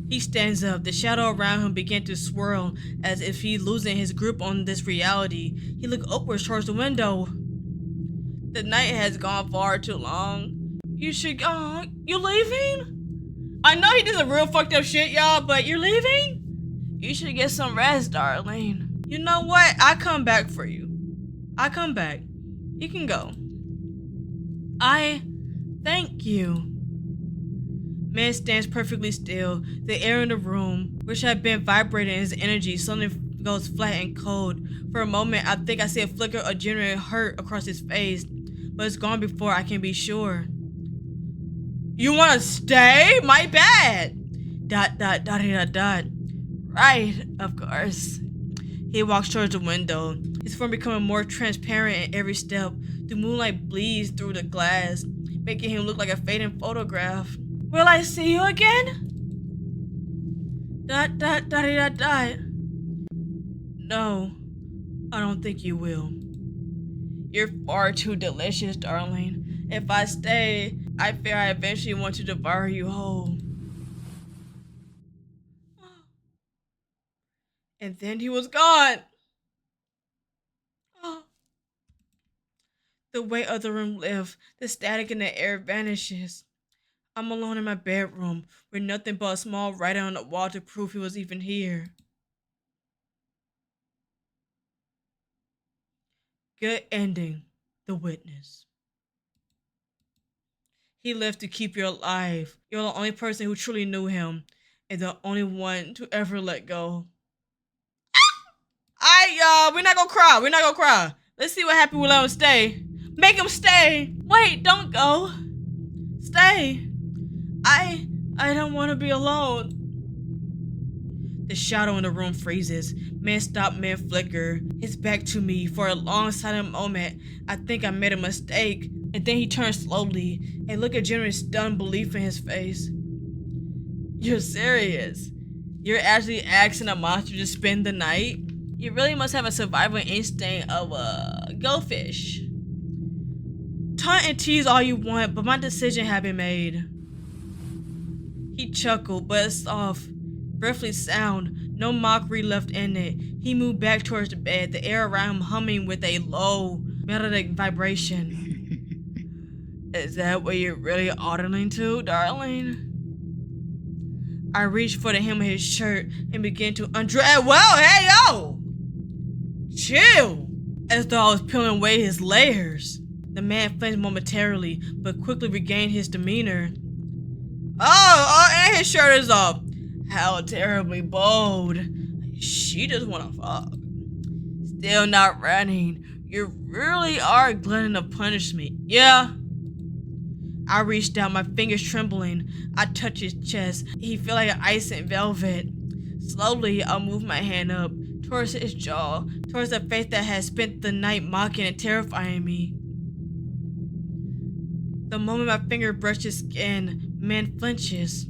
He stands up, the shadow around him began to swirl as if he's losing his grip on this reality. He looked upwards towards the window. The night has gone far too long. You should go. You leaving? I know he did some real fucked up shit, y'all, but you're leaving? You should get some rest, darling. You know what? I come back for you. I come back. You can go. I thank you. Man stands perfectly still. The air in the room, which had been vibrating in his energy, suddenly goes flat and cold. For a moment, I think I see a flicker of genuine hurt across his face, but it's gone before I can be sure. You want to stay? My bad. ... Right, of course. He walks towards the window, his form becoming more transparent in every step. The moonlight bleeds through the glass, making him look like a fading photograph. Will I see you again? ... No, I don't think you will. You're far too delicious, darling. If I stay, I fear I eventually want to devour you whole. And then he was gone. Oh. The weight of the room lifts, the static in the air vanishes. I'm alone in my bedroom, with nothing but a small writing on the wall to prove he was even here. Good ending, the witness. He lived to keep you alive. You're the only person who truly knew him, and the only one to ever let go. We're not gonna cry. We're not gonna cry. Let's see what happens. We'll let him stay. Make him stay. Wait, don't go. Stay. I don't want to be alone. The shadow in the room freezes. Man stopped mid-flicker, his back to me. For a long silent moment, I think I made a mistake. And then he turned slowly, a look of genuine stunned belief in his face. You're serious? You're actually asking a monster to spend the night? You really must have a survival instinct of a goldfish. Taunt and tease all you want, but my decision had been made. He chuckled, but a soft, breathless sound, no mockery left in it. He moved back towards the bed, the air around him humming with a low, melodic vibration. Is that what you're really ordering to, darling? I reached for the hem of his shirt and began to undress. Well, hey, yo! Chill! As though I was peeling away his layers. The man flinched momentarily, but quickly regained his demeanor. Oh, and his shirt is off. How terribly bold. She just wanna fuck. Still not running. You really are glutton of punishment. Yeah. I reached out, my fingers trembling. I touched his chest. He felt like ice and velvet. Slowly, I moved my hand up, towards his jaw, towards the face that had spent the night mocking and terrifying me. The moment my finger brushed his skin, man flinches.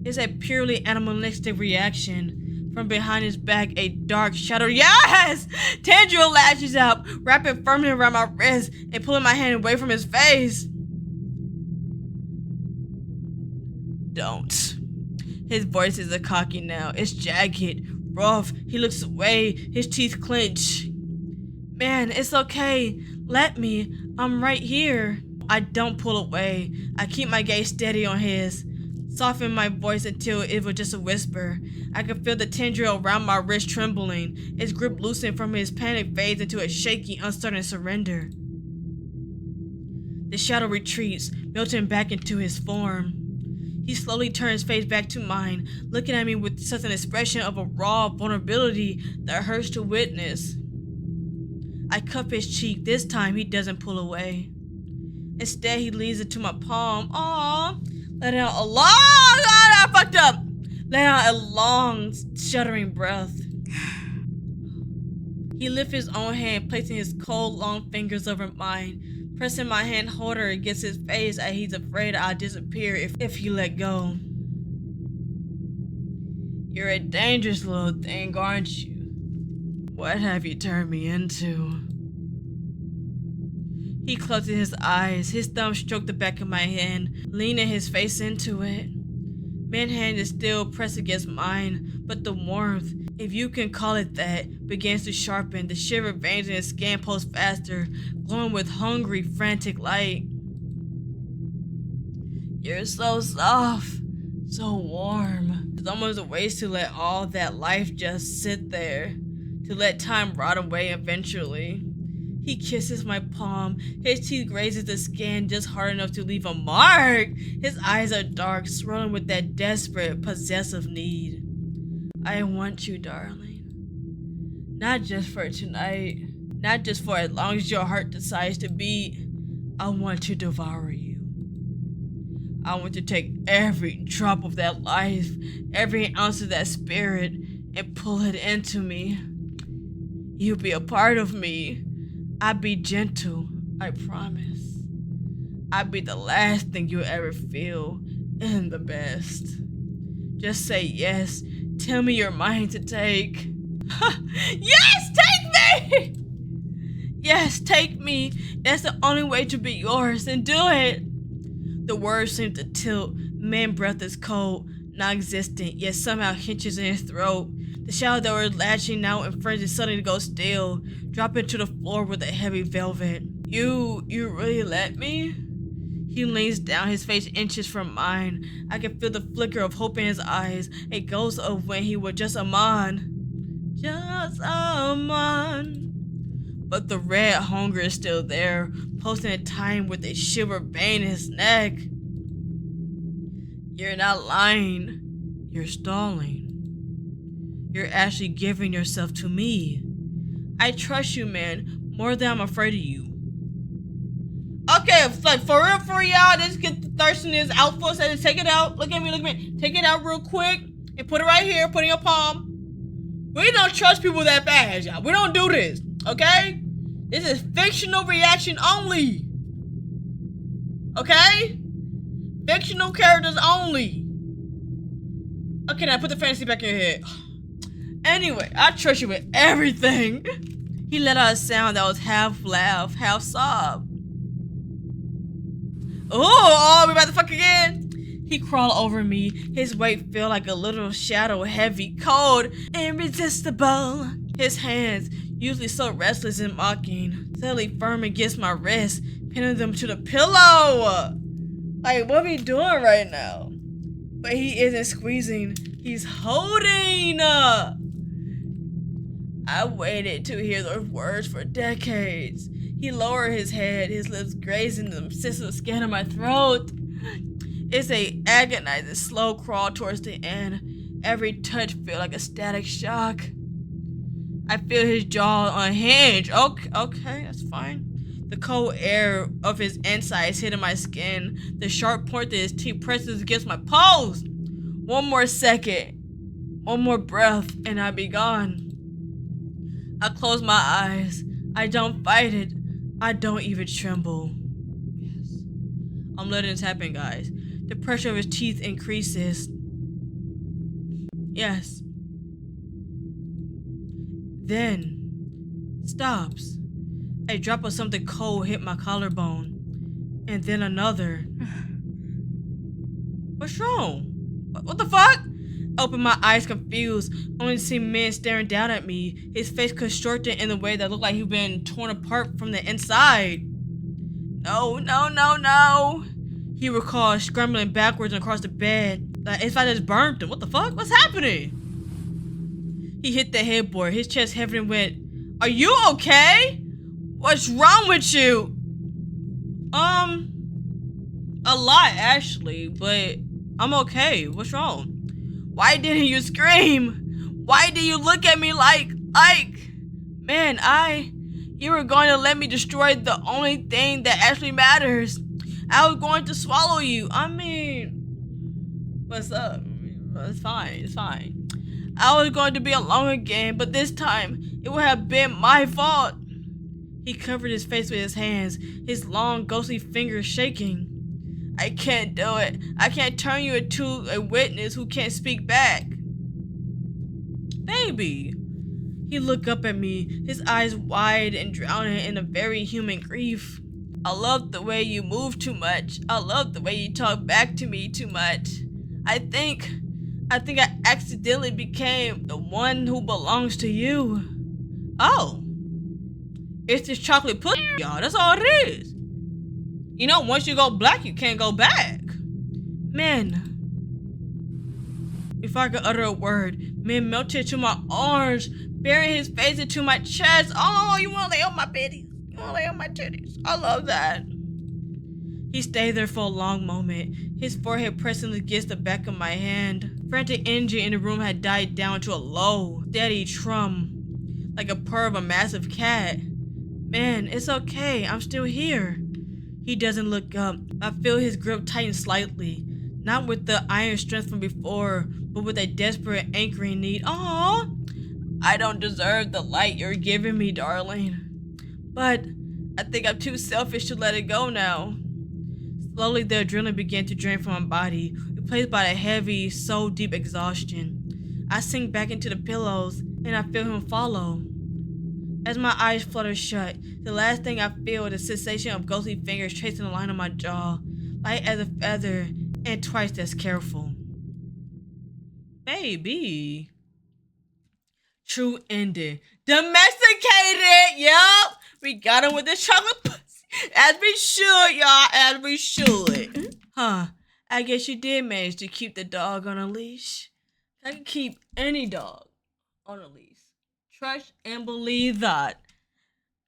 It's a purely animalistic reaction. From behind his back, a dark shadow. Yes! Tendril lashes out, wrapping firmly around my wrist and pulling my hand away from his face. Don't. His voice is cocky now. It's jagged, rough. He looks away. His teeth clench. Man, it's okay. Let me. I'm right here. I don't pull away. I keep my gaze steady on his. Soften my voice until it was just a whisper. I could feel the tendril around my wrist trembling. Its grip loosened from his panic fades into a shaky, uncertain surrender. The shadow retreats, melting back into his form. He slowly turns his face back to mine, looking at me with such an expression of a raw vulnerability that hurts to witness. I cup his cheek. This time he doesn't pull away. Instead, he leans into my palm. Aww. Let out a long, I fucked up. Let out a long, shuddering breath. He lifts his own hand, placing his cold, long fingers over mine, pressing my hand holder against his face as he's afraid I'll disappear if he let go. You're a dangerous little thing, aren't you? What have you turned me into? He closes his eyes. His thumb stroked the back of my hand, leaning his face into it. Man's hand is still pressed against mine, but the warmth, if you can call it that, begins to sharpen. The shivered veins in his skin pulse faster, glowing with hungry, frantic light. You're so soft, so warm. It's almost a waste to let all that life just sit there, to let time rot away eventually. He kisses my palm. His teeth grazes the skin just hard enough to leave a mark. His eyes are dark, swirling with that desperate, possessive need. I want you, darling. Not just for tonight. Not just for as long as your heart decides to beat. I want to devour you. I want to take every drop of that life, every ounce of that spirit, and pull it into me. You'll be a part of me. I'll be gentle, I promise. I'll be the last thing you'll ever feel, and the best. Just say yes. Tell me you're mine to take. Yes, take me! Yes, take me. That's the only way to be yours, and do it. The words seem to tilt. Man's breath is cold, non-existent, yet somehow hinges in his throat. The shadow that were latching out in frenzy suddenly goes still, dropping to the floor with a heavy velvet. You really let me? He leans down, his face inches from mine. I can feel the flicker of hope in his eyes, a ghost of when he was just a man. Just a man. But the red hunger is still there, pulsing in time with a shiver vein in his neck. You're not lying. You're stalling. You're actually giving yourself to me. I trust you, man, more than I'm afraid of you. Okay, like for y'all, let's get the thirstiness out for us. Take it out. Look at me. Take it out real quick and put it right here. Put it in your palm. We don't trust people that fast, y'all. We don't do this, okay? This is fictional reaction only. Okay? Fictional characters only. Okay, now put the fantasy back in your head. Anyway, I trust you with everything. He let out a sound that was half laugh, half sob. Oh, we about to fuck again? He crawled over me. His weight felt like a little shadow, heavy, cold, irresistible. His hands, usually so restless and mocking, suddenly firm against my wrist, pinning them to the pillow. Like, what are we doing right now? But he isn't squeezing. He's holding. I waited to hear those words for decades. He lowered his head, his lips grazing the sensitive skin of my throat. It's a agonizing, slow crawl towards the end. Every touch feels like a static shock. I feel his jaw unhinge. Okay, that's fine. The cold air of his insides hitting my skin. The sharp point of his teeth presses against my pulse. One more second. One more breath, and I'll be gone. I close my eyes. I don't fight it. I don't even tremble. Yes. I'm letting this happen, guys. The pressure of his teeth increases. Yes. Then stops. A drop of something cold hit my collarbone. And then another. What's wrong? What the fuck? I opened my eyes confused, only to see men staring down at me, his face contorted in a way that looked like he'd been torn apart from the inside. No, no, no, no. He recalled, scrambling backwards across the bed. Like if I just burnt him. What the fuck? What's happening? He hit the headboard, his chest heavy and wet. Are you okay? What's wrong with you? A lot actually, but I'm okay. What's wrong? Why didn't you scream? Why did you look at me like, man, you were going to let me destroy the only thing that actually matters. I was going to swallow you. I mean, what's up? It's fine. I was going to be alone again, but this time, it would have been my fault. He covered his face with his hands, his long, ghostly fingers shaking. I can't do it. I can't turn you into a witness who can't speak back. Baby. He looked up at me, his eyes wide and drowning in a very human grief. I love the way you move too much. I love the way you talk back to me too much. I think I accidentally became the one who belongs to you. Oh. It's this chocolate pussy, y'all. That's all it is. You know, once you go black, you can't go back. Man. If I could utter a word, man melted to my arms, burying his face into my chest. Oh, you wanna lay on my bitties? You wanna lay on my titties? I love that. He stayed there for a long moment, his forehead pressing against the back of my hand. Frantic energy in the room had died down to a low, steady trum, like a purr of a massive cat. Man, it's okay. I'm still here. He doesn't look up. I feel his grip tighten slightly, not with the iron strength from before, but with a desperate anchoring need. Aww. I don't deserve the light you're giving me, darling. But I think I'm too selfish to let it go now. Slowly, the adrenaline began to drain from my body, replaced by a heavy, soul-deep exhaustion. I sink back into the pillows, and I feel him follow. As my eyes flutter shut, the last thing I feel is the sensation of ghostly fingers tracing the line on my jaw, light as a feather, and twice as careful. Baby. True ending. Domesticated, yup. We got him with this chocolate pussy. As we should, y'all, as we should. Huh, I guess you did manage to keep the dog on a leash. I can keep any dog on a leash. Trust and believe that.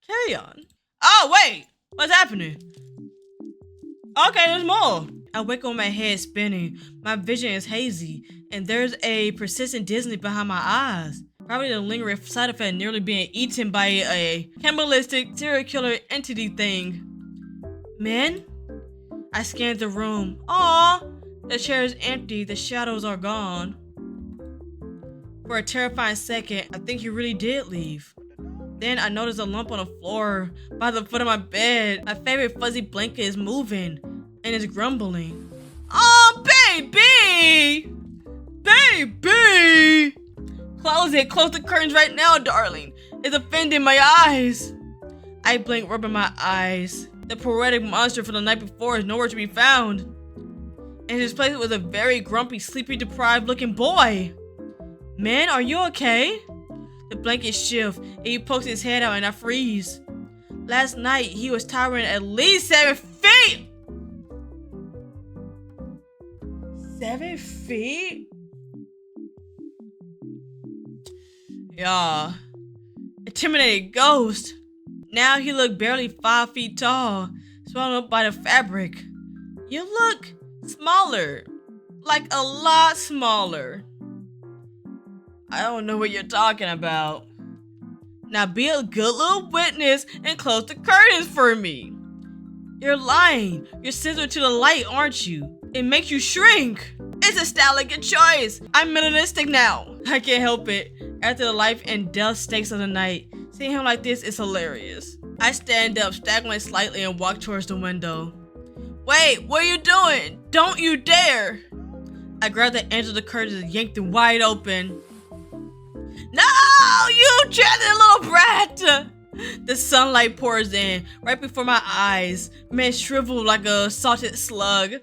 Carry on. Oh, wait, what's happening? Okay, there's more. I wake up with my head spinning. My vision is hazy, and there's a persistent dizziness behind my eyes. Probably the lingering side effect of nearly being eaten by a cannibalistic serial killer entity thing. Men? I scanned the room. Aw, the chair is empty, the shadows are gone. For a terrifying second, I think he really did leave. Then I noticed a lump on the floor by the foot of my bed. My favorite fuzzy blanket is moving and is grumbling. Oh, baby! Baby! Close it. Close the curtains right now, darling. It's offending my eyes. I blink, rubbing my eyes. The poetic monster from the night before is nowhere to be found. In his place was a very grumpy, sleepy-deprived looking boy. Man, are you okay? The blanket shifts, and he pokes his head out, and I freeze. Last night, he was towering at least 7 feet! 7 feet? Yeah. Intimidated ghost. Now he looked barely 5 feet tall, swallowed up by the fabric. You look smaller. Like a lot smaller. I don't know what you're talking about. Now be a good little witness and close the curtains for me. You're lying. You're sensitive to the light, aren't you? It makes you shrink. It's a stylish choice. I'm minimalistic now. I can't help it. After the life and death stakes of the night, seeing him like this is hilarious. I stand up, staggering slightly, and walk towards the window. Wait, what are you doing? Don't you dare! I grabbed the edge of the curtains and yanked them wide open. No, you dreaded little brat! The The sunlight pours in right before my eyes. Man shriveled like a salted slug.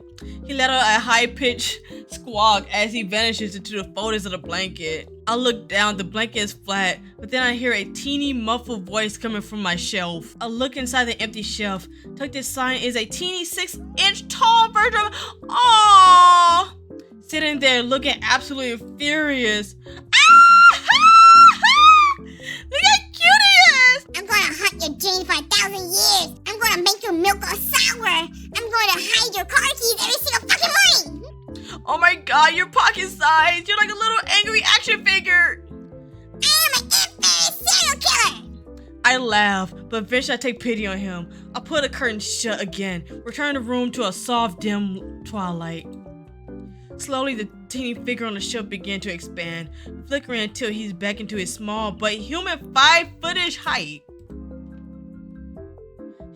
He let out a high-pitched squawk as he vanishes into the folds of the blanket. I look down, the blanket is flat, but then I hear a teeny muffled voice coming from my shelf. I look inside the empty shelf. Tucked inside is a teeny 6-inch tall version of Aww! Sitting there looking absolutely furious. Look how cute he is! I'm gonna hunt your Jane for 1,000 years. I'm gonna make your milk all sour. I'm gonna hide your car keys every single fucking morning. Oh my god, you're pocket sized. You're like a little angry action figure. I am an infamous serial killer. I laugh, but eventually I take pity on him. I put the curtain shut again, return the room to a soft, dim twilight. Slowly, the teeny figure on the shelf began to expand, flickering until he's back into his small but human 5-foot-ish height.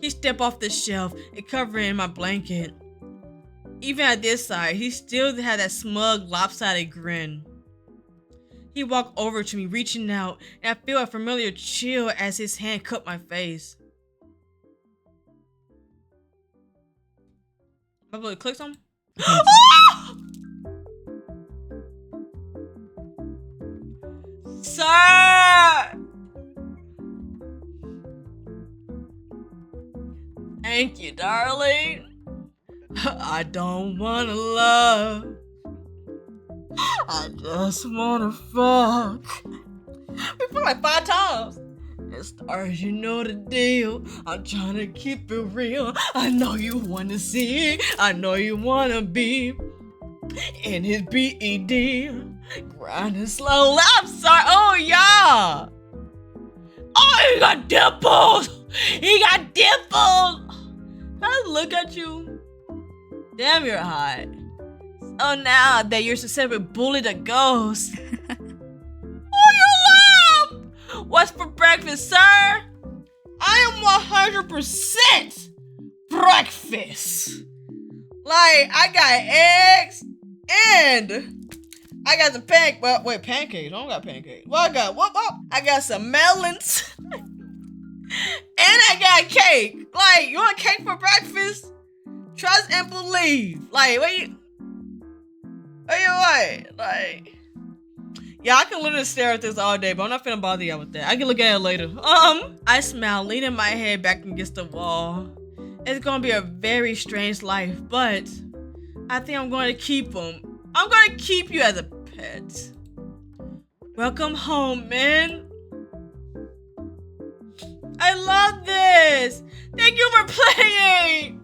He stepped off the shelf and covered in my blanket. Even at this size, he still had that smug, lopsided grin. He walked over to me, reaching out, and I feel a familiar chill as his hand cupped my face. Am I able to click something? Sir! Thank you, darling. I don't wanna love. I just wanna fuck. We fucked like 5 times. And stars, you know the deal. I'm trying to keep it real. I know you wanna see. I know you wanna be in his BED. Grinding slowly. I'm sorry. Oh, yeah. Oh, he got dimples. He got dimples. I look at you. Damn, you're hot. Oh, now that you're successfully bullied a ghost. Oh, you love. What's for breakfast, sir? I am 100% breakfast. Like, I got eggs and I got some pancakes. Well, wait, pancakes? I don't got pancakes. Well, I got what? I got some melons. And I got cake. Like, you want cake for breakfast? Trust and believe. Like, what you what? Like, yeah, I can literally stare at this all day, but I'm not finna bother y'all with that. I can look at it later. I smile, leaning my head back against the wall. It's gonna be a very strange life, but I think I'm going to keep him. I'm gonna keep you as a pet. Welcome home, man. I love this. Thank you for playing.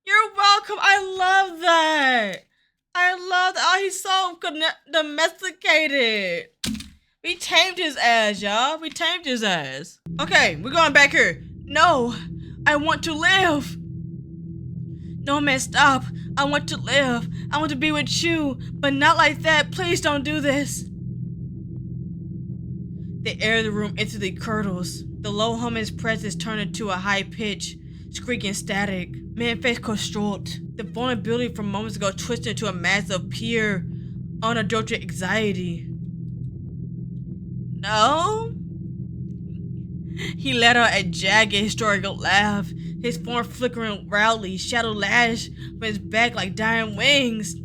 You're welcome. I love that. I love that. Oh, he's so domesticated. We tamed his ass, y'all. We tamed his ass. Okay, we're going back here. No, I want to live. No, man, stop. I want to live. I want to be with you, but not like that. Please don't do this. The air of the room instantly curdles. The low hum of his presence turned into a high pitch, squeaking static. Man face constroled. The vulnerability from moments ago twisted into a mass of pure, unadulterated anxiety. No? He let out a jagged, historical laugh, his form flickering wildly, shadow lashed from his back like dying wings.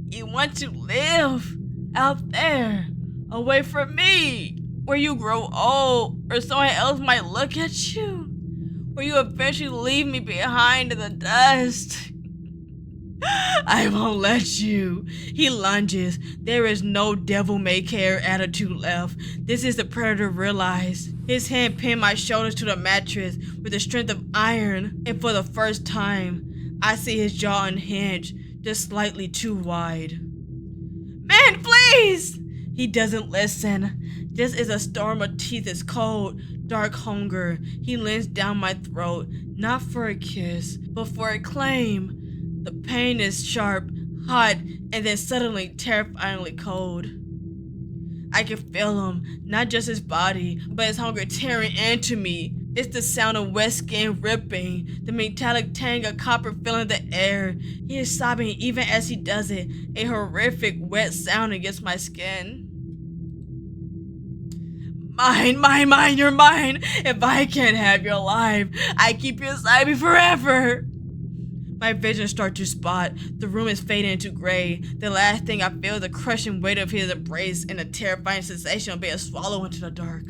You want to live out there, away from me, where you grow old, or someone else might look at you, where you eventually leave me behind in the dust. I won't let you. He lunges. There is no devil-may-care attitude left. This is the predator realized. His hand pinned my shoulders to the mattress with the strength of iron, and for the first time, I see his jaw unhinged, just slightly too wide. Man, please! He doesn't listen. This is a storm of teeth, is cold, dark hunger. He leans down my throat, not for a kiss, but for a claim. The pain is sharp, hot, and then suddenly terrifyingly cold. I can feel him, not just his body, but his hunger tearing into me. It's the sound of wet skin ripping, the metallic tang of copper filling the air. He is sobbing even as he does it, a horrific wet sound against my skin. Mine, you're mine. If I can't have your life, I keep you inside me forever. My vision starts to spot. The room is fading into gray. The last thing I feel is the crushing weight of his embrace and a terrifying sensation of being swallowed into the dark.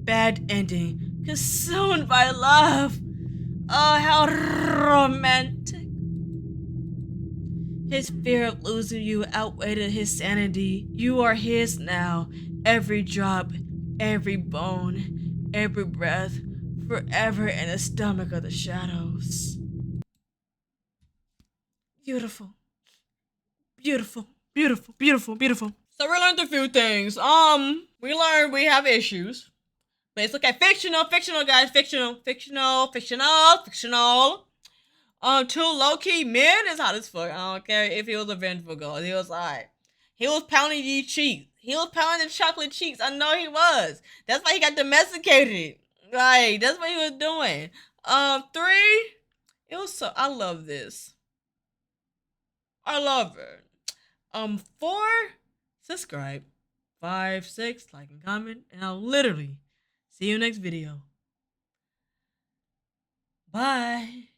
Bad ending. Consumed by love. Oh, how romantic. His fear of losing you outweighed his sanity. You are his now. Every drop, every bone, every breath, forever in the stomach of the shadows. Beautiful. Beautiful. Beautiful. Beautiful. Beautiful. So we learned a few things. We learned we have issues. But it's okay. Fictional, guys. Fictional. Two low-key men is hot as fuck. I don't care if he was a vengeful ghost. He was alright. He was pounding these cheeks. He was pounding the chocolate cheeks. I know he was. That's why he got domesticated. Like, that's what he was doing. 3. It was so, I love this. I love it. 4, subscribe. 5, 6, like and comment. And I'll literally see you next video. Bye.